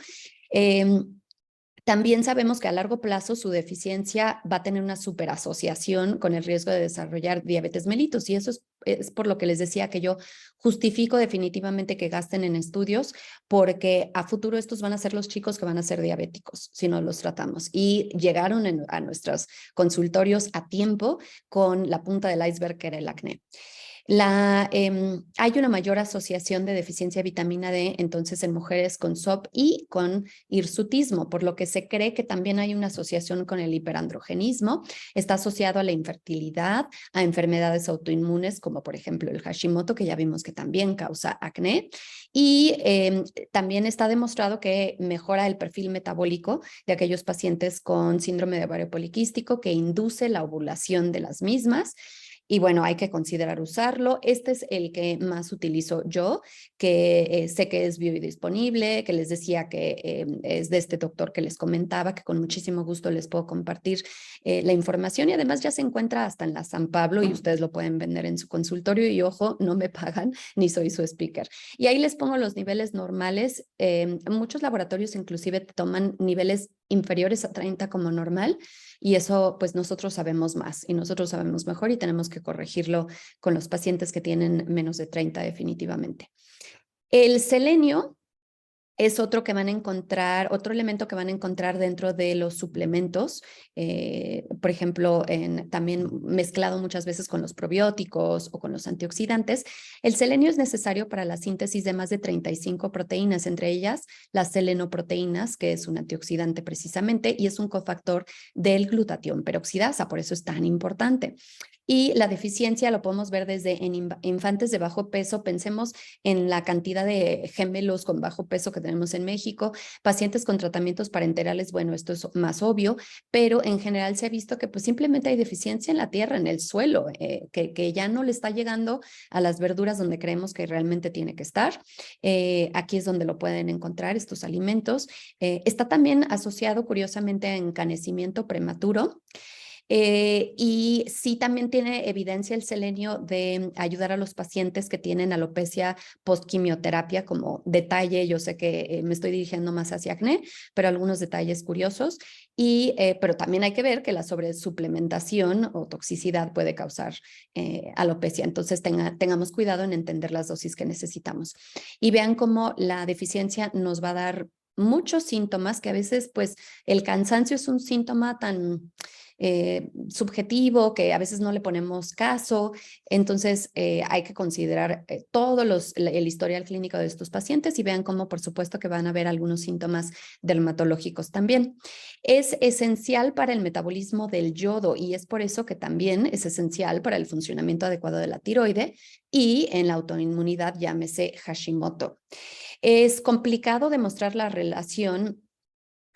También sabemos que a largo plazo su deficiencia va a tener una superasociación con el riesgo de desarrollar diabetes mellitus, y eso es por lo que les decía que yo justifico definitivamente que gasten en estudios, porque a futuro estos van a ser los chicos que van a ser diabéticos si no los tratamos. Y llegaron a nuestros consultorios a tiempo con la punta del iceberg que era el acné. Hay una mayor asociación de deficiencia de vitamina D entonces en mujeres con SOP y con hirsutismo, por lo que se cree que también hay una asociación con el hiperandrogenismo. Está asociado a la infertilidad, a enfermedades autoinmunes como por ejemplo el Hashimoto, que ya vimos que también causa acné, y también está demostrado que mejora el perfil metabólico de aquellos pacientes con síndrome de ovario poliquístico, que induce la ovulación de las mismas. y bueno, hay que considerar usarlo. Este es el que más utilizo yo, que sé que es biodisponible, que les decía que es de este doctor que les comentaba, que con muchísimo gusto les puedo compartir la información, y además ya se encuentra hasta en la San Pablo y ustedes lo pueden vender en su consultorio y ojo, no me pagan ni soy su speaker. Y ahí les pongo los niveles normales. Muchos laboratorios inclusive toman niveles inferiores a 30 como normal, y eso pues nosotros sabemos más y nosotros sabemos mejor y tenemos que corregirlo con los pacientes que tienen menos de 30 definitivamente. El selenio es otro que van a encontrar, otro elemento que van a encontrar dentro de los suplementos, por ejemplo, también mezclado muchas veces con los probióticos o con los antioxidantes. El selenio es necesario para la síntesis de más de 35 proteínas, entre ellas las selenoproteínas, que es un antioxidante precisamente, y es un cofactor del glutatión peroxidasa, por eso es tan importante. Y la deficiencia lo podemos ver desde en infantes de bajo peso. Pensemos en la cantidad de gemelos con bajo peso que tenemos en México, pacientes con tratamientos parenterales, bueno, esto es más obvio, pero en general se ha visto que pues simplemente hay deficiencia en la tierra, en el suelo, que ya no le está llegando a las verduras donde creemos que realmente tiene que estar. Aquí es donde lo pueden encontrar estos alimentos. Está también asociado curiosamente a encanecimiento prematuro. Y sí también tiene evidencia el selenio de ayudar a los pacientes que tienen alopecia post-quimioterapia. Como detalle, yo sé que me estoy dirigiendo más hacia acné, pero algunos detalles curiosos. Pero también hay que ver que la sobresuplementación o toxicidad puede causar alopecia. Entonces tengamos cuidado en entender las dosis que necesitamos. Y vean cómo la deficiencia nos va a dar muchos síntomas, que a veces pues el cansancio es un síntoma tan subjetivo que a veces no le ponemos caso. Entonces hay que considerar el historial clínico de estos pacientes, y vean cómo por supuesto que van a haber algunos síntomas dermatológicos también. Es esencial para el metabolismo del yodo, y es por eso que también es esencial para el funcionamiento adecuado de la tiroide y en la autoinmunidad, llámese Hashimoto. Es complicado demostrar la relación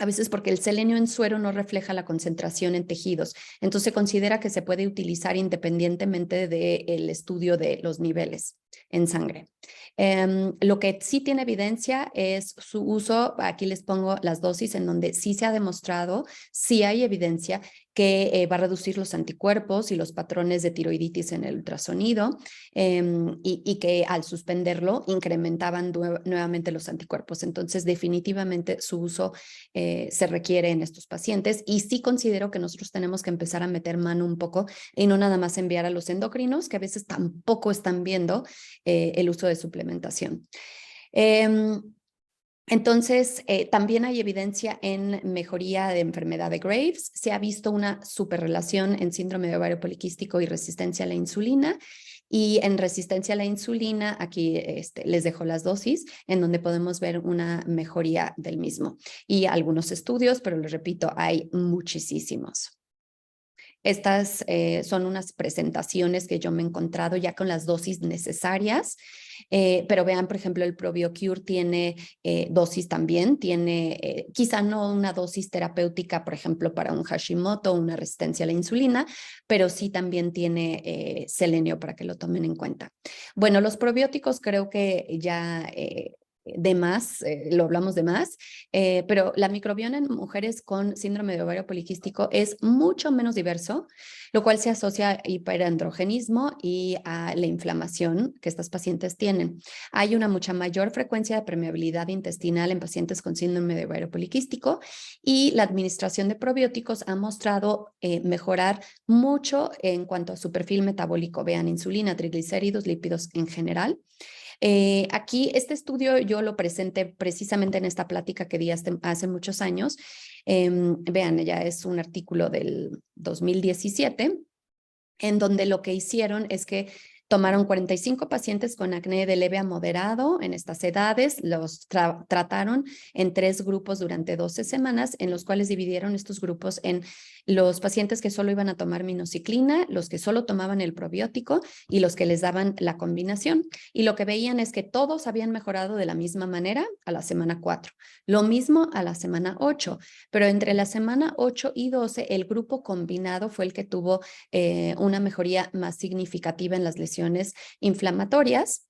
a veces porque el selenio en suero no refleja la concentración en tejidos. Entonces se considera que se puede utilizar independientemente del estudio de los niveles en sangre. Lo que sí tiene evidencia es su uso. Aquí les pongo las dosis en donde sí se ha demostrado, sí hay evidencia que va a reducir los anticuerpos y los patrones de tiroiditis en el ultrasonido, y que al suspenderlo incrementaban nuevamente los anticuerpos. Entonces definitivamente su uso se requiere en estos pacientes, y sí considero que nosotros tenemos que empezar a meter mano un poco y no nada más enviar a los endocrinos, que a veces tampoco están viendo el uso de suplementación. Entonces, también hay evidencia en mejoría de enfermedad de Graves. Se ha visto una superrelación en síndrome de ovario poliquístico y resistencia a la insulina. Y en resistencia a la insulina, aquí les dejo las dosis, en donde podemos ver una mejoría del mismo. Y algunos estudios, pero les repito, hay muchísimos. Estas son unas presentaciones que yo me he encontrado ya con las dosis necesarias, pero vean, por ejemplo, el ProbioCure tiene dosis también, tiene quizá no una dosis terapéutica, por ejemplo, para un Hashimoto o una resistencia a la insulina, pero sí también tiene selenio para que lo tomen en cuenta. Bueno, los probióticos creo que ya de más, lo hablamos de más, pero la microbiota en mujeres con síndrome de ovario poliquístico es mucho menos diverso, lo cual se asocia a hiperandrogenismo y a la inflamación que estas pacientes tienen. Hay una mucha mayor frecuencia de permeabilidad intestinal en pacientes con síndrome de ovario poliquístico, y la administración de probióticos ha mostrado mejorar mucho en cuanto a su perfil metabólico. Vean, insulina, triglicéridos, lípidos en general. Aquí este estudio yo lo presenté precisamente en esta plática que di hace muchos años. Vean, ya es un artículo del 2017, en donde lo que hicieron es que Tomaron 45 pacientes con acné de leve a moderado en estas edades, los trataron en 3 grupos durante 12 semanas, en los cuales dividieron estos grupos en los pacientes que solo iban a tomar minoxiclina, los que solo tomaban el probiótico y los que les daban la combinación. Y lo que veían es que todos habían mejorado de la misma manera a la semana 4, lo mismo a la semana 8, pero entre la semana 8 y 12 el grupo combinado fue el que tuvo una mejoría más significativa en las lesiones inflamatorias.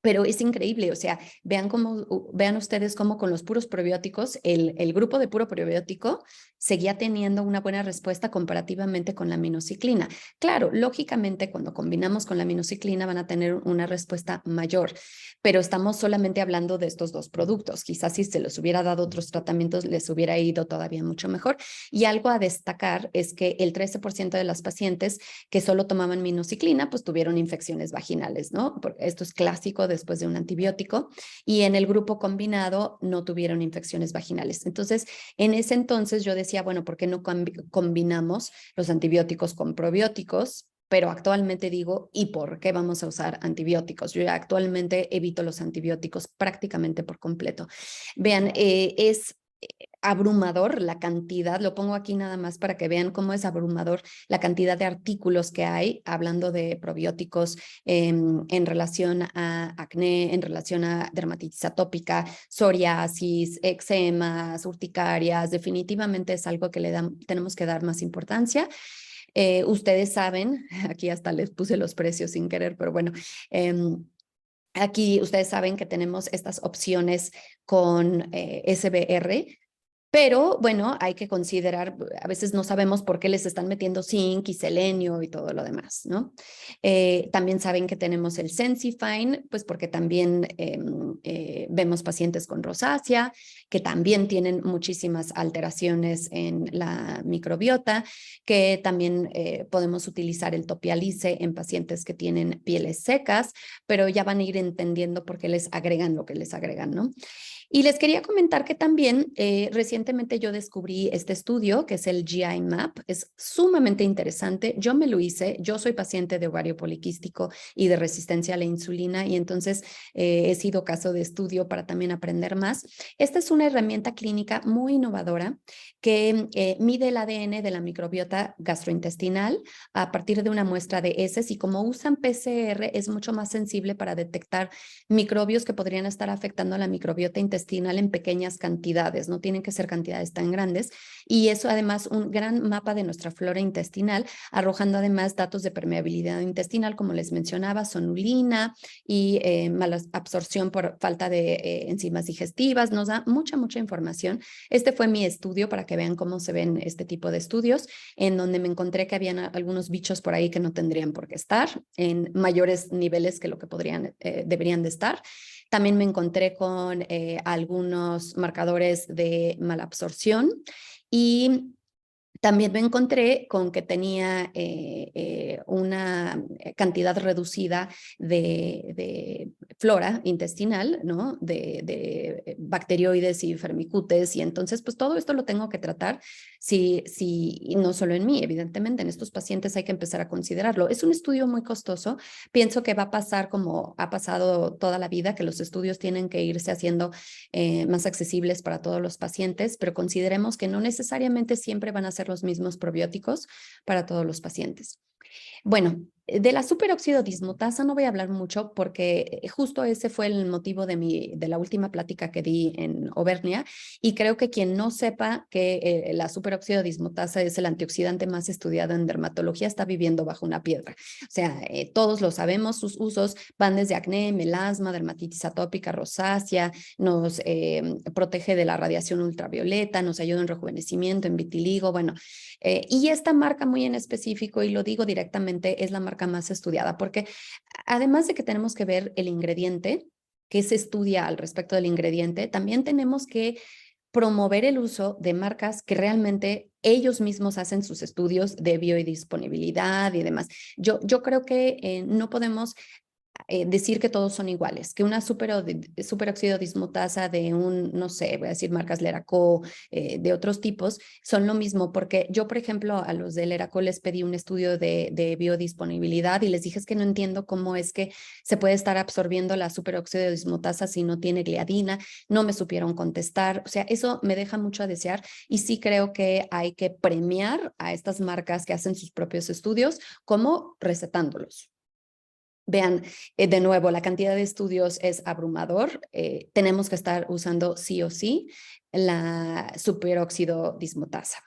Pero es increíble, o sea, vean ustedes cómo con los puros probióticos, el grupo de puro probiótico seguía teniendo una buena respuesta comparativamente con la minociclina. Claro, lógicamente cuando combinamos con la minociclina van a tener una respuesta mayor, pero estamos solamente hablando de estos 2 productos. Quizás si se les hubiera dado otros tratamientos les hubiera ido todavía mucho mejor. Y algo a destacar es que el 13% de las pacientes que solo tomaban minociclina, pues tuvieron infecciones vaginales, ¿no? Porque esto es clásico después de un antibiótico, y en el grupo combinado no tuvieron infecciones vaginales. Entonces, en ese entonces yo decía, bueno, ¿por qué no combinamos los antibióticos con probióticos? Pero actualmente digo, ¿y por qué vamos a usar antibióticos? Yo actualmente evito los antibióticos prácticamente por completo. Vean, es abrumador la cantidad, lo pongo aquí nada más para que vean cómo es abrumador la cantidad de artículos que hay hablando de probióticos en relación a acné, en relación a dermatitis atópica, psoriasis, eczemas, urticarias. Definitivamente es algo que tenemos que dar más importancia. Ustedes saben, aquí hasta les puse los precios sin querer, pero bueno, aquí ustedes saben que tenemos estas opciones con SBR. Pero bueno, hay que considerar, a veces no sabemos por qué les están metiendo zinc y selenio y todo lo demás, ¿no? También saben que tenemos el Sensifine, pues porque también vemos pacientes con rosácea, que también tienen muchísimas alteraciones en la microbiota, que también podemos utilizar el Topialice en pacientes que tienen pieles secas, pero ya van a ir entendiendo por qué les agregan lo que les agregan, ¿no? Y les quería comentar que también recientemente yo descubrí este estudio que es el GI Map. Es sumamente interesante. Yo me lo hice. Yo soy paciente de ovario poliquístico y de resistencia a la insulina y entonces he sido caso de estudio para también aprender más. Esta es una herramienta clínica muy innovadora que mide el ADN de la microbiota gastrointestinal a partir de una muestra de heces y como usan PCR es mucho más sensible para detectar microbios que podrían estar afectando a la microbiota intestinal en pequeñas cantidades, no tienen que ser cantidades tan grandes, y eso además un gran mapa de nuestra flora intestinal, arrojando además datos de permeabilidad intestinal, como les mencionaba, sonulina y mala absorción por falta de enzimas digestivas, nos da mucha información. Este fue mi estudio para que vean cómo se ven este tipo de estudios, en donde me encontré que habían algunos bichos por ahí que no tendrían por qué estar en mayores niveles que lo que deberían de estar. También me encontré con algunos marcadores de malabsorción y también me encontré con que tenía una cantidad reducida de flora intestinal, ¿no? De bacterioides y firmicutes, y entonces pues todo esto lo tengo que tratar, y no solo en mí, evidentemente en estos pacientes hay que empezar a considerarlo. Es un estudio muy costoso, pienso que va a pasar como ha pasado toda la vida, que los estudios tienen que irse haciendo más accesibles para todos los pacientes, pero consideremos que no necesariamente siempre van a ser los mismos probióticos para todos los pacientes. Bueno, de la superóxido dismutasa no voy a hablar mucho porque justo ese fue el motivo de la última plática que di en Auvernia, y creo que quien no sepa que la superóxido dismutasa es el antioxidante más estudiado en dermatología está viviendo bajo una piedra. O sea, todos lo sabemos, sus usos van desde acné, melasma, dermatitis atópica, rosácea, nos protege de la radiación ultravioleta, nos ayuda en rejuvenecimiento, en vitiligo, bueno, y esta marca muy en específico, y lo digo directamente, es la marca más estudiada, porque además de que tenemos que ver el ingrediente, que se estudia al respecto del ingrediente, también tenemos que promover el uso de marcas que realmente ellos mismos hacen sus estudios de biodisponibilidad y demás. Yo creo que no podemos decir que todos son iguales, que una superóxido dismutasa de no sé, voy a decir marcas Leraco, de otros tipos, son lo mismo, porque yo, por ejemplo, a los de Leraco les pedí un estudio de biodisponibilidad y les dije es que no entiendo cómo es que se puede estar absorbiendo la superóxido dismutasa si no tiene gliadina, no me supieron contestar, o sea, eso me deja mucho a desear y sí creo que hay que premiar a estas marcas que hacen sus propios estudios como recetándolos. Vean, de nuevo, la cantidad de estudios es abrumador. Tenemos que estar usando sí o sí la superóxido dismutasa.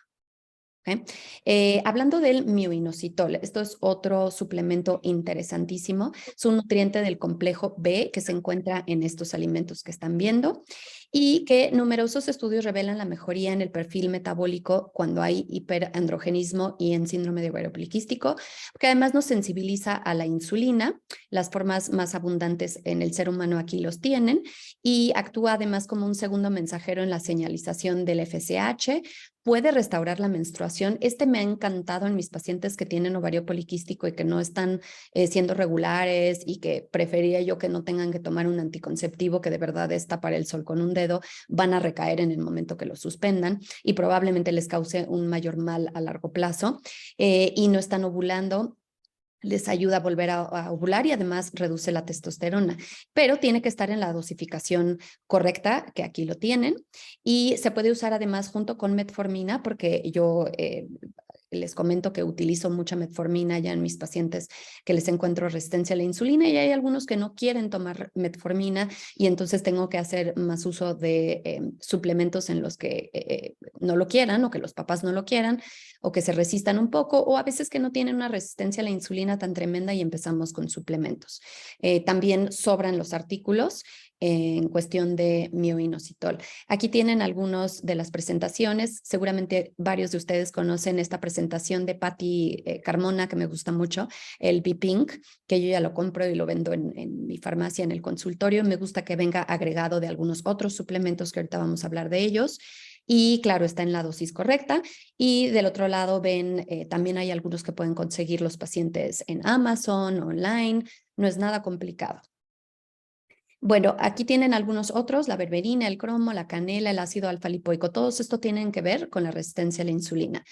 ¿Okay? Hablando del mioinositol, esto es otro suplemento interesantísimo. Es un nutriente del complejo B que se encuentra en estos alimentos que están viendo y que numerosos estudios revelan la mejoría en el perfil metabólico cuando hay hiperandrogenismo y en síndrome de ovario poliquístico, porque además nos sensibiliza a la insulina. Las formas más abundantes en el ser humano aquí los tienen y actúa además como un segundo mensajero en la señalización del FSH. Puede restaurar la menstruación. Este me ha encantado en mis pacientes que tienen ovario poliquístico y que no están siendo regulares y que prefería yo que no tengan que tomar un anticonceptivo que de verdad es tapar el sol con un dedo, van a recaer en el momento que lo suspendan y probablemente les cause un mayor mal a largo plazo y no están ovulando. Les ayuda a volver a ovular y además reduce la testosterona, pero tiene que estar en la dosificación correcta, que aquí lo tienen, y se puede usar además junto con metformina, porque yo les comento que utilizo mucha metformina ya en mis pacientes que les encuentro resistencia a la insulina y hay algunos que no quieren tomar metformina y entonces tengo que hacer más uso de suplementos en los que no lo quieran o que los papás no lo quieran o que se resistan un poco o a veces que no tienen una resistencia a la insulina tan tremenda y empezamos con suplementos. También sobran los artículos en cuestión de mioinositol. Aquí tienen algunos de las presentaciones. Seguramente varios de ustedes conocen esta presentación de Patti Carmona, que me gusta mucho, el B-Pink, que yo ya lo compro y lo vendo en mi farmacia, en el consultorio. Me gusta que venga agregado de algunos otros suplementos que ahorita vamos a hablar de ellos. Y claro, está en la dosis correcta. Y del otro lado ven, también hay algunos que pueden conseguir los pacientes en Amazon, online. No es nada complicado. Bueno, aquí tienen algunos otros, la berberina, el cromo, la canela, el ácido alfa-lipoico. Todos esto tienen que ver con la resistencia a la insulina.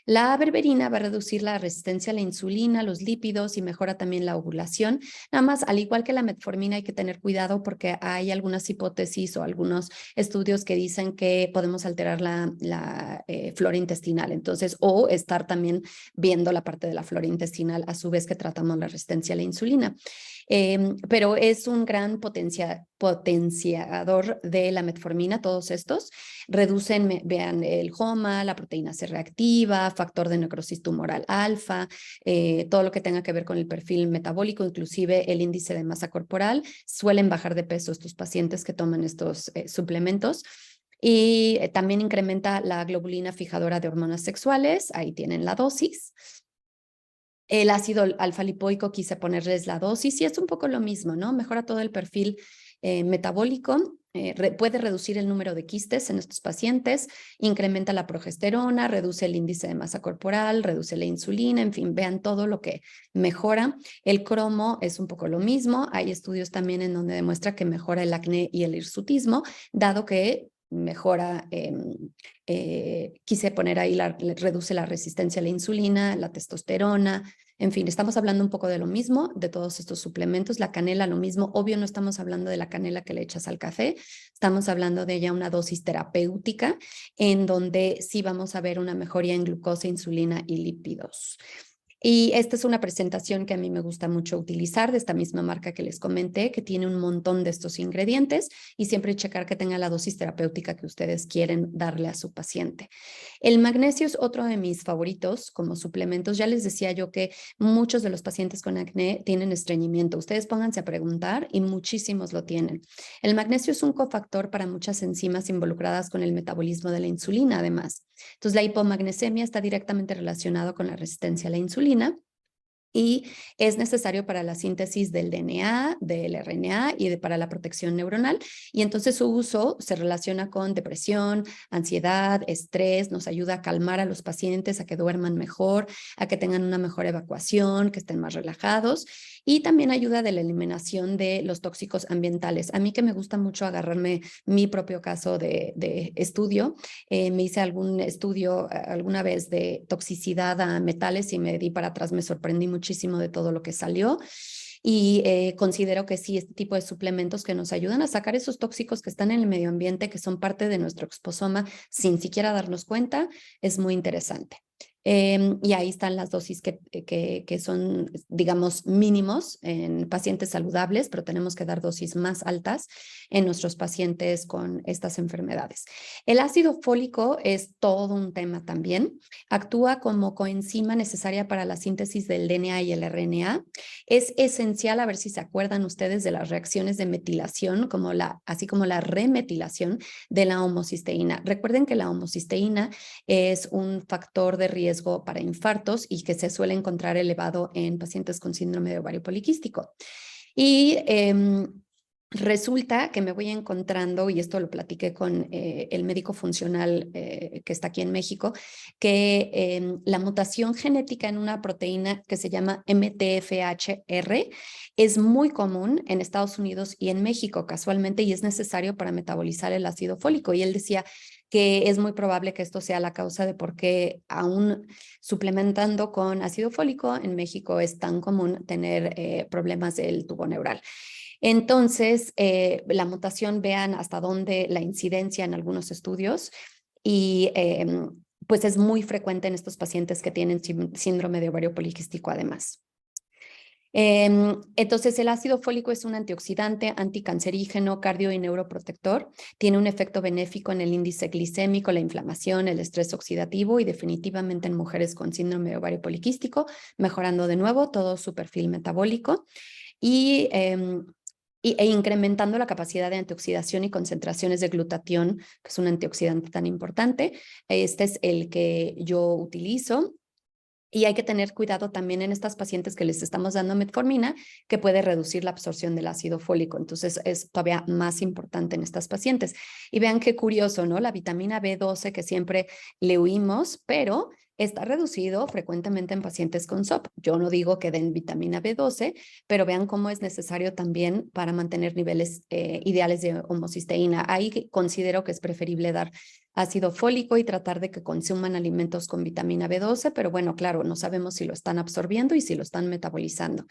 La berberina va a reducir la resistencia a la insulina, los lípidos y mejora también la ovulación. Nada más, al igual que la metformina, hay que tener cuidado porque hay algunas hipótesis o algunos estudios que dicen que podemos alterar la flora intestinal. Entonces, o estar también viendo la parte de la flora intestinal a su vez que tratamos la resistencia a la insulina. Pero es un gran potenciador de la metformina, todos estos. Reducen, vean, el HOMA, la proteína C reactiva, factor de necrosis tumoral alfa, todo lo que tenga que ver con el perfil metabólico, inclusive el índice de masa corporal. Suelen bajar de peso estos pacientes que toman estos suplementos. Y también incrementa la globulina fijadora de hormonas sexuales. Ahí tienen la dosis. El ácido alfa-lipoico quise ponerles la dosis y es un poco lo mismo, ¿no? Mejora todo el perfil metabólico, puede reducir el número de quistes en estos pacientes, incrementa la progesterona, reduce el índice de masa corporal, reduce la insulina, en fin, vean todo lo que mejora. El cromo es un poco lo mismo, hay estudios también en donde demuestra que mejora el acné y el hirsutismo, dado que mejora, quise poner ahí, reduce la resistencia a la insulina, la testosterona, en fin, estamos hablando un poco de lo mismo, de todos estos suplementos, la canela lo mismo, obvio no estamos hablando de la canela que le echas al café, estamos hablando de ya una dosis terapéutica en donde sí vamos a ver una mejoría en glucosa, insulina y lípidos. Y esta es una presentación que a mí me gusta mucho utilizar de esta misma marca que les comenté, que tiene un montón de estos ingredientes y siempre checar que tenga la dosis terapéutica que ustedes quieren darle a su paciente. El magnesio es otro de mis favoritos como suplementos. Ya les decía yo que muchos de los pacientes con acné tienen estreñimiento. Ustedes pónganse a preguntar y muchísimos lo tienen. El magnesio es un cofactor para muchas enzimas involucradas con el metabolismo de la insulina, además. Entonces, la hipomagnesemia está directamente relacionada con la resistencia a la insulina y es necesario para la síntesis del DNA, del RNA y para la protección neuronal. Y entonces su uso se relaciona con depresión, ansiedad, estrés, nos ayuda a calmar a los pacientes, a que duerman mejor, a que tengan una mejor evacuación, que estén más relajados. y también ayuda de la eliminación de los tóxicos ambientales. A mí que me gusta mucho agarrarme mi propio caso de estudio, me hice algún estudio alguna vez de toxicidad a metales y me di para atrás, me sorprendí muchísimo de todo lo que salió. Y considero que sí, este tipo de suplementos que nos ayudan a sacar esos tóxicos que están en el medio ambiente, que son parte de nuestro exposoma sin siquiera darnos cuenta, es muy interesante. Y ahí están las dosis que son, digamos, mínimos en pacientes saludables, pero tenemos que dar dosis más altas en nuestros pacientes con estas enfermedades. El ácido fólico es todo un tema también. Actúa como coenzima necesaria para la síntesis del DNA y el RNA. Es esencial, a ver si se acuerdan ustedes de las reacciones de metilación, así como la remetilación de la homocisteína. Recuerden que la homocisteína es un factor de riesgo para infartos y que se suele encontrar elevado en pacientes con síndrome de ovario poliquístico. Y resulta que me voy encontrando, y esto lo platiqué con el médico funcional que está aquí en México, que la mutación genética en una proteína que se llama MTFHR es muy común en Estados Unidos y en México casualmente, y es necesario para metabolizar el ácido fólico. Y él decía que es muy probable que esto sea la causa de por qué aún suplementando con ácido fólico en México es tan común tener problemas del tubo neural. Entonces, la mutación, vean hasta dónde la incidencia en algunos estudios y pues es muy frecuente en estos pacientes que tienen síndrome de ovario poliquístico además. Entonces, el ácido fólico es un antioxidante, anticancerígeno, cardio y neuroprotector. Tiene un efecto benéfico en el índice glicémico, la inflamación, el estrés oxidativo y definitivamente en mujeres con síndrome de ovario poliquístico, mejorando de nuevo todo su perfil metabólico. Y e incrementando la capacidad de antioxidación y concentraciones de glutatión, que es un antioxidante tan importante. Este es el que yo utilizo. Y hay que tener cuidado también en estas pacientes que les estamos dando metformina, que puede reducir la absorción del ácido fólico. Entonces, es todavía más importante en estas pacientes. Y vean qué curioso, ¿no? La vitamina B12 que siempre le huimos, pero está reducido frecuentemente en pacientes con SOP. Yo no digo que den vitamina B12, pero vean cómo es necesario también para mantener niveles ideales de homocisteína. Ahí considero que es preferible dar ácido fólico y tratar de que consuman alimentos con vitamina B12, pero bueno, claro, no sabemos si lo están absorbiendo y si lo están metabolizando.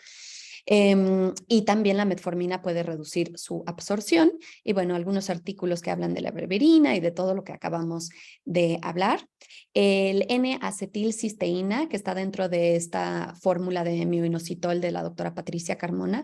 Y también la metformina puede reducir su absorción. Y bueno, algunos artículos que hablan de la berberina y de todo lo que acabamos de hablar. El N-acetilcisteína, que está dentro de esta fórmula de mioinositol de la doctora Patricia Carmona,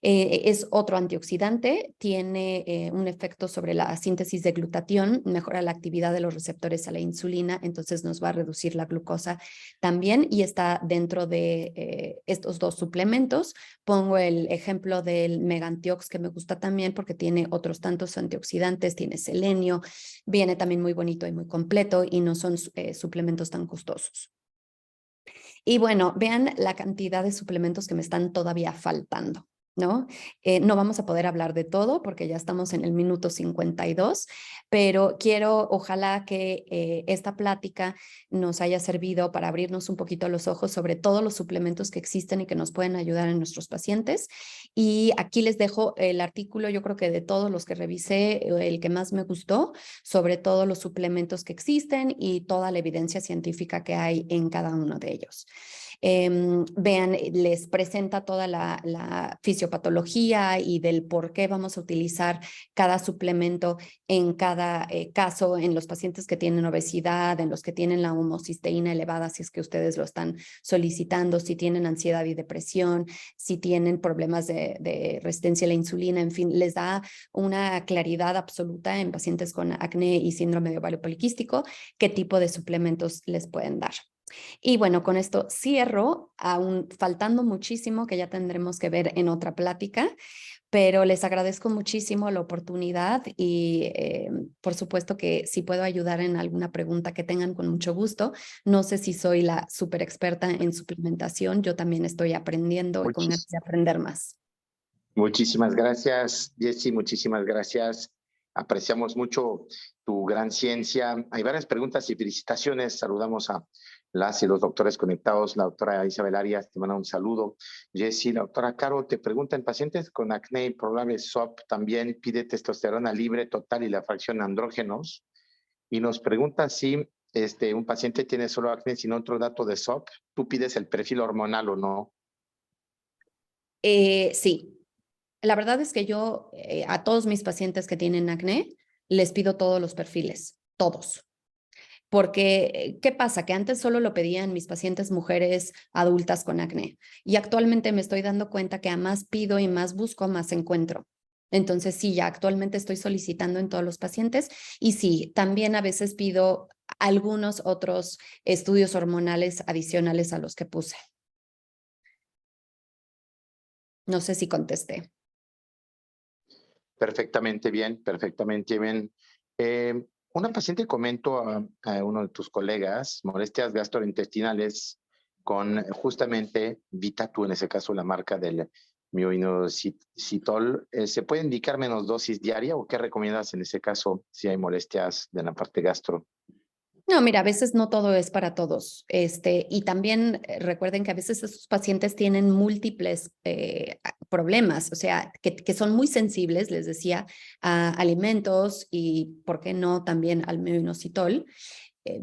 es otro antioxidante, tiene un efecto sobre la síntesis de glutatión, mejora la actividad de los receptores a la insulina, entonces nos va a reducir la glucosa también y está dentro de estos dos suplementos. Pongo el ejemplo del Megantiox que me gusta también porque tiene otros tantos antioxidantes, tiene selenio, viene también muy bonito y muy completo y no son suplementos tan costosos. Y bueno, vean la cantidad de suplementos que me están todavía faltando, ¿no? No vamos a poder hablar de todo porque ya estamos en el minuto 52, pero quiero, ojalá que esta plática nos haya servido para abrirnos un poquito los ojos sobre todos los suplementos que existen y que nos pueden ayudar en nuestros pacientes. Y aquí les dejo el artículo, yo creo que de todos los que revisé, el que más me gustó, sobre todos los suplementos que existen y toda la evidencia científica que hay en cada uno de ellos. Vean, les presenta toda la fisiopatología y del por qué vamos a utilizar cada suplemento en cada caso, en los pacientes que tienen obesidad, en los que tienen la homocisteína elevada, si es que ustedes lo están solicitando, si tienen ansiedad y depresión, si tienen problemas de resistencia a la insulina, en fin, les da una claridad absoluta en pacientes con acné y síndrome de ovario poliquístico, qué tipo de suplementos les pueden dar. Y bueno, con esto cierro, aún faltando muchísimo que ya tendremos que ver en otra plática, pero les agradezco muchísimo la oportunidad y por supuesto que si puedo ayudar en alguna pregunta que tengan con mucho gusto. No sé si soy la súper experta en suplementación, yo también estoy aprendiendo y con ganas de aprender más. Muchísimas gracias, Jessy, muchísimas gracias. Apreciamos mucho tu gran ciencia. Hay varias preguntas y felicitaciones. Saludamos a las y los doctores conectados. La doctora Isabel Arias te manda un saludo. Jessy, la doctora Caro te pregunta, en pacientes con acné y problemas SOP también pide testosterona libre total y la fracción andrógenos. Y nos pregunta si un paciente tiene solo acné sin otro dato de SOP, ¿tú pides el perfil hormonal o no? Sí, la verdad es que yo a todos mis pacientes que tienen acné les pido todos los perfiles, todos. Porque, ¿qué pasa? Que antes solo lo pedían mis pacientes mujeres adultas con acné y actualmente me estoy dando cuenta que a más pido y más busco, más encuentro. Entonces, sí, ya actualmente estoy solicitando en todos los pacientes y sí, también a veces pido algunos otros estudios hormonales adicionales a los que puse. No sé si contesté. Perfectamente bien, perfectamente bien. Una paciente comentó a uno de tus colegas molestias gastrointestinales con justamente Vitatu, en ese caso la marca del mioinositol. ¿Se puede indicar menos dosis diaria o qué recomiendas en ese caso si hay molestias de la parte gastro? No, mira, a veces no todo es para todos. Y también recuerden que a veces esos pacientes tienen múltiples problemas, o sea, que son muy sensibles, les decía, a alimentos y, ¿por qué no?, también al minoxidil.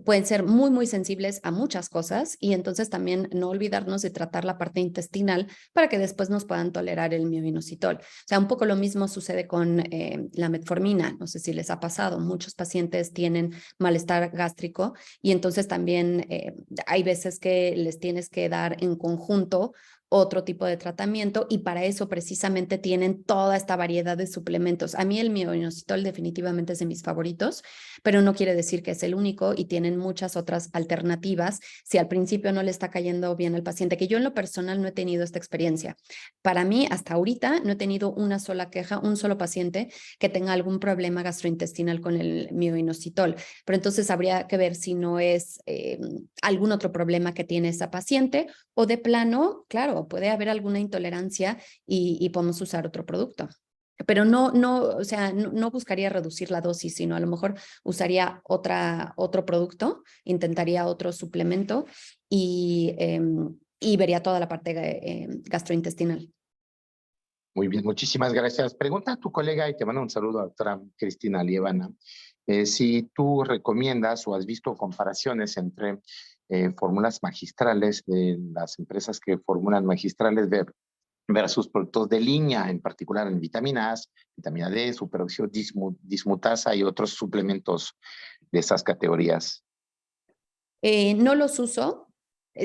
Pueden ser muy, muy sensibles a muchas cosas y entonces también no olvidarnos de tratar la parte intestinal para que después nos puedan tolerar el mioinositol. O sea, un poco lo mismo sucede con la metformina. No sé si les ha pasado. Muchos pacientes tienen malestar gástrico y entonces también hay veces que les tienes que dar en conjunto otro tipo de tratamiento y para eso precisamente tienen toda esta variedad de suplementos. A mí el mioinositol definitivamente es de mis favoritos, pero no quiere decir que es el único y tienen muchas otras alternativas si al principio no le está cayendo bien al paciente, que yo en lo personal no he tenido esta experiencia. Para mí, hasta ahorita, no he tenido una sola queja, un solo paciente que tenga algún problema gastrointestinal con el mioinositol, pero entonces habría que ver si no es algún otro problema que tiene esa paciente o de plano, claro, puede haber alguna intolerancia y podemos usar otro producto. Pero o sea, no buscaría reducir la dosis, sino a lo mejor usaría otro producto, intentaría otro suplemento y vería toda la parte gastrointestinal. Muy bien, muchísimas gracias. Pregunta a tu colega y te manda un saludo a doctora Cristina Lievana. Si tú recomiendas o has visto comparaciones entre fórmulas magistrales de las empresas que formulan magistrales versus productos de línea, en particular en vitaminas, vitamina D, superóxido dismutasa y otros suplementos de esas categorías. No los uso,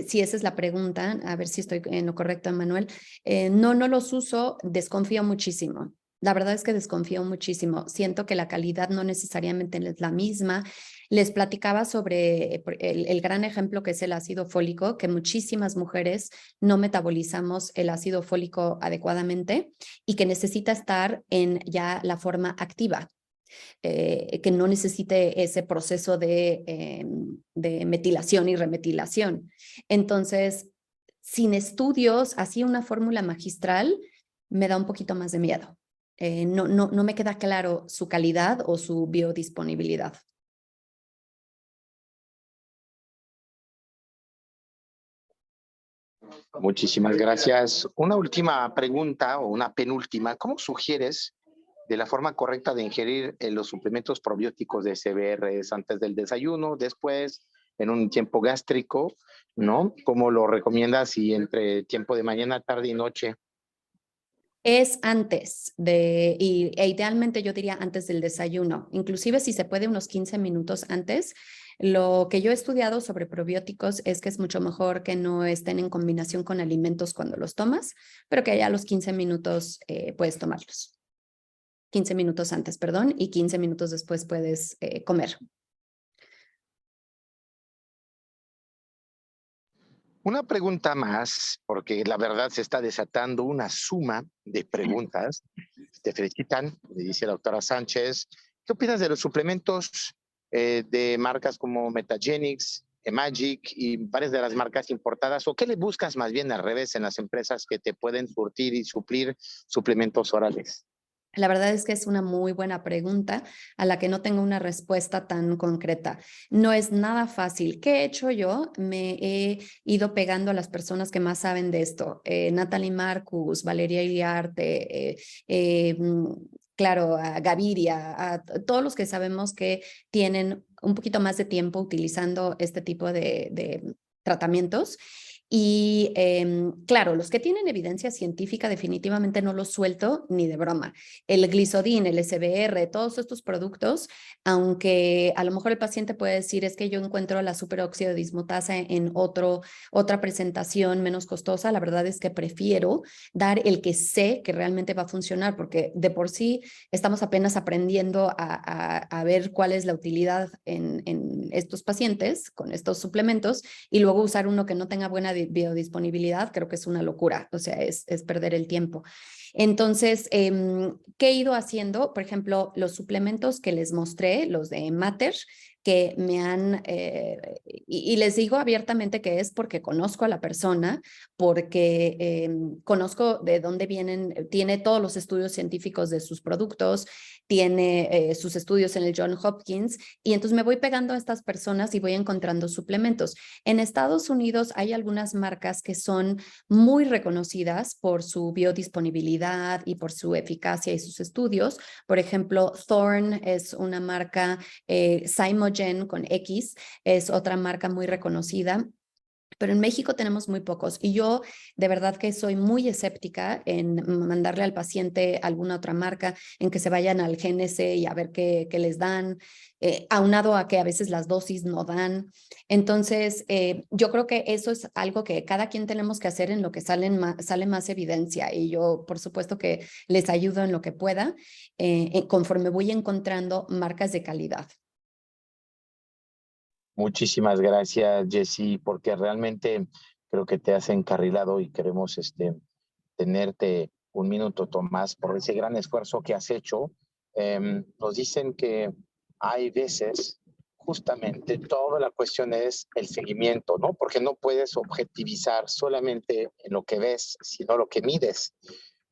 si esa es la pregunta, a ver si estoy en lo correcto, Manuel. No los uso, desconfío muchísimo. La verdad es que desconfío muchísimo. Siento que la calidad no necesariamente es la misma. Les platicaba sobre el gran ejemplo que es el ácido fólico, que muchísimas mujeres no metabolizamos el ácido fólico adecuadamente y que necesita estar en ya la forma activa. Que no necesite ese proceso de metilación y remetilación. Entonces, sin estudios, así una fórmula magistral me da un poquito más de miedo. No me queda claro su calidad o su biodisponibilidad. Muchísimas gracias. Una última pregunta o una penúltima. ¿Cómo sugieres de la forma correcta de ingerir los suplementos probióticos de CBRs antes del desayuno, después, en un tiempo gástrico, ¿no? ¿Cómo lo recomiendas y entre tiempo de mañana, tarde y noche? Es antes idealmente yo diría antes del desayuno, inclusive si se puede unos 15 minutos antes. Lo que yo he estudiado sobre probióticos es que es mucho mejor que no estén en combinación con alimentos cuando los tomas, pero que ya a los 15 minutos puedes tomarlos. 15 minutos antes, perdón, y 15 minutos después puedes comer. Una pregunta más, porque la verdad se está desatando una suma de preguntas. Te felicitan, le dice la doctora Sánchez. ¿Qué opinas de los suplementos de marcas como Metagenics, Magic y varias de las marcas importadas? ¿O qué le buscas más bien al revés en las empresas que te pueden surtir y suplir suplementos orales? La verdad es que es una muy buena pregunta a la que no tengo una respuesta tan concreta. No es nada fácil. ¿Qué he hecho yo? Me he ido pegando a las personas que más saben de esto. Natalie Marcus, Valeria Iriarte, claro, a Gaviria, a todos los que sabemos que tienen un poquito más de tiempo utilizando este tipo de tratamientos. Y claro, los que tienen evidencia científica definitivamente no los suelto ni de broma. El Glisodin, el SBR, todos estos productos, aunque a lo mejor el paciente puede decir es que yo encuentro la superóxido dismutasa en otra presentación menos costosa, la verdad es que prefiero dar el que sé que realmente va a funcionar, porque de por sí estamos apenas aprendiendo a ver cuál es la utilidad en estos pacientes con estos suplementos y luego usar uno que no tenga buena biodisponibilidad, creo que es una locura, o sea, es perder el tiempo. Entonces, ¿qué he ido haciendo? Por ejemplo, los suplementos que les mostré, los de Matter, que me han, y les digo abiertamente que es porque conozco a la persona, porque conozco de dónde vienen, tiene todos los estudios científicos de sus productos, tiene sus estudios en el John Hopkins, y entonces me voy pegando a estas personas y voy encontrando suplementos. En Estados Unidos hay algunas marcas que son muy reconocidas por su biodisponibilidad y por su eficacia y sus estudios. Por ejemplo, Thorne es una marca, Zymogen con X es otra marca muy reconocida. Pero en México tenemos muy pocos y yo de verdad que soy muy escéptica en mandarle al paciente alguna otra marca, en que se vayan al GNC y a ver qué les dan, aunado a que a veces las dosis no dan. Entonces, yo creo que eso es algo que cada quien tenemos que hacer en lo que sale más evidencia y yo por supuesto que les ayudo en lo que pueda, conforme voy encontrando marcas de calidad. Muchísimas gracias, Jessy, porque realmente creo que te has encarrilado y queremos tenerte un minuto, Tomás, por ese gran esfuerzo que has hecho. Nos dicen que hay veces, justamente, toda la cuestión es el seguimiento, ¿no? Porque no puedes objetivizar solamente en lo que ves, sino lo que mides.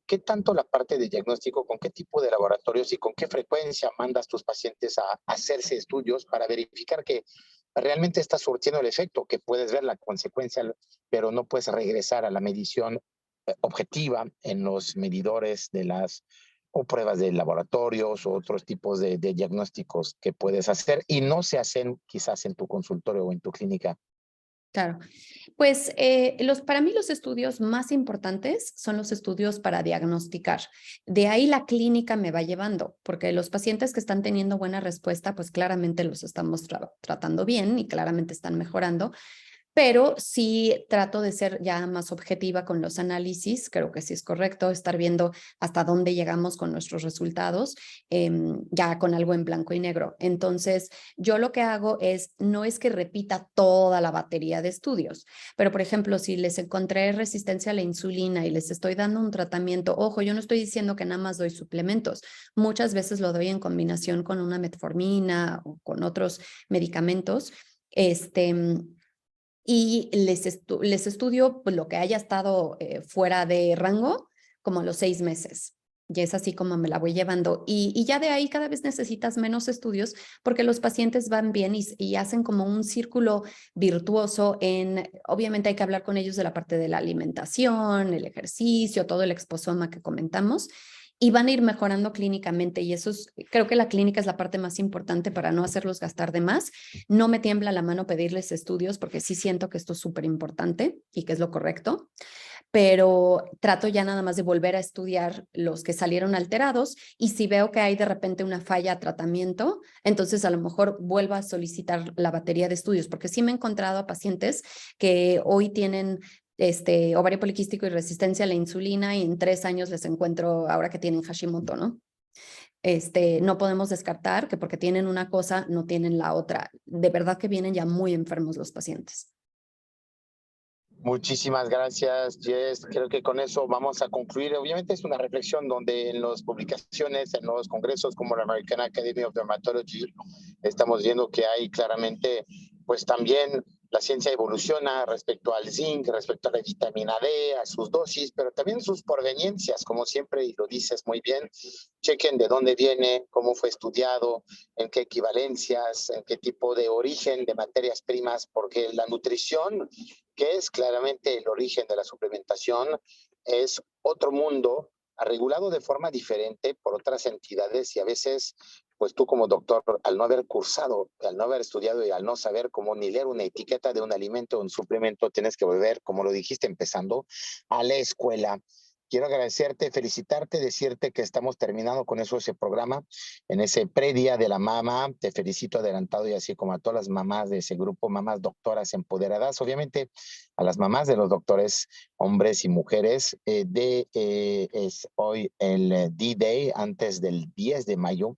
¿Qué tanto la parte de diagnóstico, con qué tipo de laboratorios y con qué frecuencia mandas tus pacientes a hacerse estudios para verificar que realmente está surtiendo el efecto, que puedes ver la consecuencia, pero no puedes regresar a la medición objetiva en los medidores de las o pruebas de laboratorios o otros tipos de diagnósticos que puedes hacer y no se hacen quizás en tu consultorio o en tu clínica? Claro. Pues para mí los estudios más importantes son los estudios para diagnosticar. De ahí la clínica me va llevando, porque los pacientes que están teniendo buena respuesta, pues claramente los estamos tratando bien y claramente están mejorando, pero sí trato de ser ya más objetiva con los análisis. Creo que sí es correcto estar viendo hasta dónde llegamos con nuestros resultados, ya con algo en blanco y negro. Entonces, yo lo que hago es, no es que repita toda la batería de estudios, pero por ejemplo, si les encontré resistencia a la insulina y les estoy dando un tratamiento, ojo, yo no estoy diciendo que nada más doy suplementos, muchas veces lo doy en combinación con una metformina o con otros medicamentos, y les estudio lo que haya estado fuera de rango como a los 6 meses. Y es así como me la voy llevando. Y ya de ahí cada vez necesitas menos estudios porque los pacientes van bien y hacen como un círculo virtuoso obviamente hay que hablar con ellos de la parte de la alimentación, el ejercicio, todo el exposoma que comentamos, y van a ir mejorando clínicamente. Y eso creo que la clínica es la parte más importante para no hacerlos gastar de más. No me tiembla la mano pedirles estudios porque sí siento que esto es súper importante y que es lo correcto, pero trato ya nada más de volver a estudiar los que salieron alterados y si veo que hay de repente una falla a tratamiento, entonces a lo mejor vuelvo a solicitar la batería de estudios, porque sí me he encontrado a pacientes que hoy tienen ovario poliquístico y resistencia a la insulina y en 3 años les encuentro ahora que tienen Hashimoto, ¿no? No podemos descartar que porque tienen una cosa no tienen la otra. De verdad que vienen ya muy enfermos los pacientes. Muchísimas gracias, Jess. Creo que con eso vamos a concluir. Obviamente es una reflexión donde en las publicaciones, en los congresos como la American Academy of Dermatology, estamos viendo que hay claramente, pues también La ciencia evoluciona respecto al zinc, respecto a la vitamina D, a sus dosis, pero también sus proveniencias, como siempre, y lo dices muy bien. Chequen de dónde viene, cómo fue estudiado, en qué equivalencias, en qué tipo de origen de materias primas, porque la nutrición, que es claramente el origen de la suplementación, es otro mundo regulado de forma diferente por otras entidades y a veces pues tú como doctor, al no haber cursado, al no haber estudiado y al no saber cómo ni leer una etiqueta de un alimento o un suplemento, tienes que volver, como lo dijiste empezando, a la escuela. Quiero agradecerte, felicitarte, decirte que estamos terminando con eso, ese programa, en ese predía de la mamá. Te felicito adelantado y así como a todas las mamás de ese grupo, mamás doctoras empoderadas, obviamente a las mamás de los doctores, hombres y mujeres. Es hoy el D-Day, antes del 10 de mayo.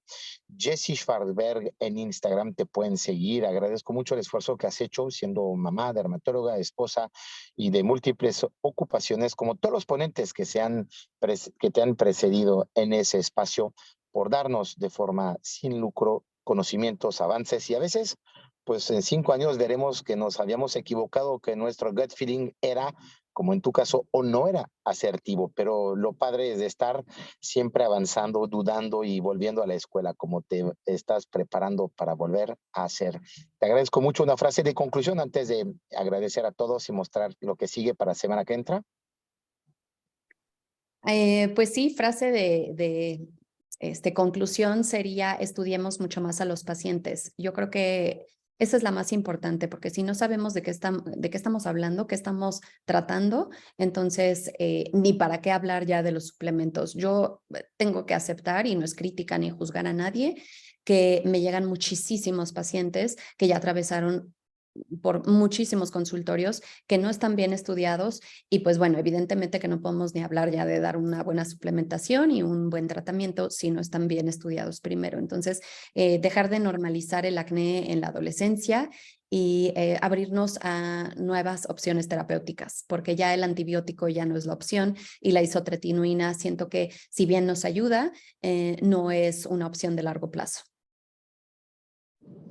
Jessie Schwarzberg en Instagram te pueden seguir. Agradezco mucho el esfuerzo que has hecho siendo mamá, dermatóloga, esposa y de múltiples ocupaciones, como todos los ponentes que te han precedido en ese espacio, por darnos de forma sin lucro conocimientos, avances y a veces, pues en 5 años veremos que nos habíamos equivocado, que nuestro gut feeling era, como en tu caso, o no era asertivo, pero lo padre es de estar siempre avanzando, dudando y volviendo a la escuela, como te estás preparando para volver a hacer. Te agradezco mucho. Una frase de conclusión antes de agradecer a todos y mostrar lo que sigue para la semana que entra. Pues sí, frase de conclusión sería estudiemos mucho más a los pacientes. Yo creo que esa es la más importante, porque si no sabemos de qué estamos hablando, qué estamos tratando, entonces ni para qué hablar ya de los suplementos. Yo tengo que aceptar, y no es crítica ni juzgar a nadie, que me llegan muchísimos pacientes que ya atravesaron por muchísimos consultorios que no están bien estudiados y pues bueno, evidentemente que no podemos ni hablar ya de dar una buena suplementación y un buen tratamiento si no están bien estudiados primero. Entonces, dejar de normalizar el acné en la adolescencia y abrirnos a nuevas opciones terapéuticas, porque ya el antibiótico ya no es la opción y la isotretinoína siento que si bien nos ayuda, no es una opción de largo plazo.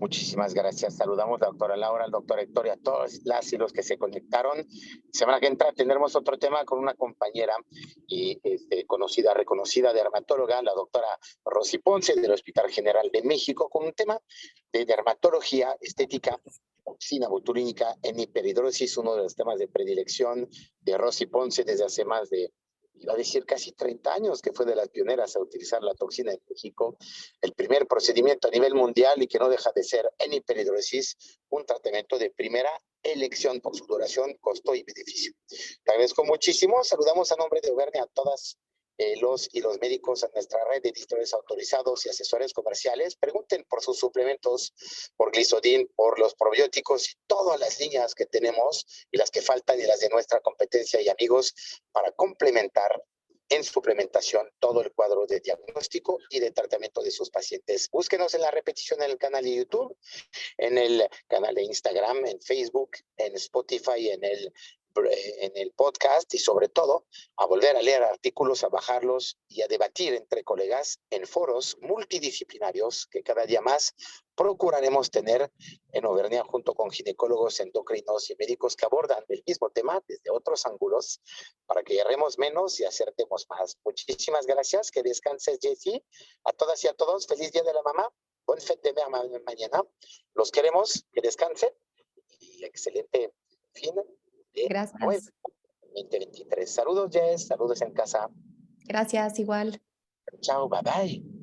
Muchísimas gracias. Saludamos a la doctora Laura, al doctor Héctor y a todas las y los que se conectaron. Semana que entra tendremos otro tema con una compañera y conocida, reconocida dermatóloga, la doctora Rosy Ponce del Hospital General de México, con un tema de dermatología estética, toxina botulínica en hiperhidrosis, uno de los temas de predilección de Rosy Ponce desde hace más de, iba a decir casi 30 años, que fue de las pioneras a utilizar la toxina en México, el primer procedimiento a nivel mundial y que no deja de ser en hiperhidrosis un tratamiento de primera elección por su duración, costo y beneficio. Te agradezco muchísimo. Saludamos a nombre de Auvernia a todas los y los médicos a nuestra red de distribuidores autorizados y asesores comerciales. Pregunten por sus suplementos, por Glisodin, por los probióticos y todas las líneas que tenemos y las que faltan y las de nuestra competencia y amigos para complementar en suplementación todo el cuadro de diagnóstico y de tratamiento de sus pacientes. Búsquenos en la repetición en el canal de YouTube, en el canal de Instagram, en Facebook, en Spotify, en el podcast y sobre todo a volver a leer artículos, a bajarlos y a debatir entre colegas en foros multidisciplinarios que cada día más procuraremos tener en Auvernia junto con ginecólogos, endocrinos y médicos que abordan el mismo tema desde otros ángulos para que erremos menos y acertemos más. Muchísimas gracias, que descanses, Jessie. A todas y a todos, feliz Día de la Mamá, buen fin de mañana. Los queremos, que descansen y excelente fin de nuevo Gracias. 2023. Saludos, Jess, saludos en casa. Gracias, igual. Chao, bye bye.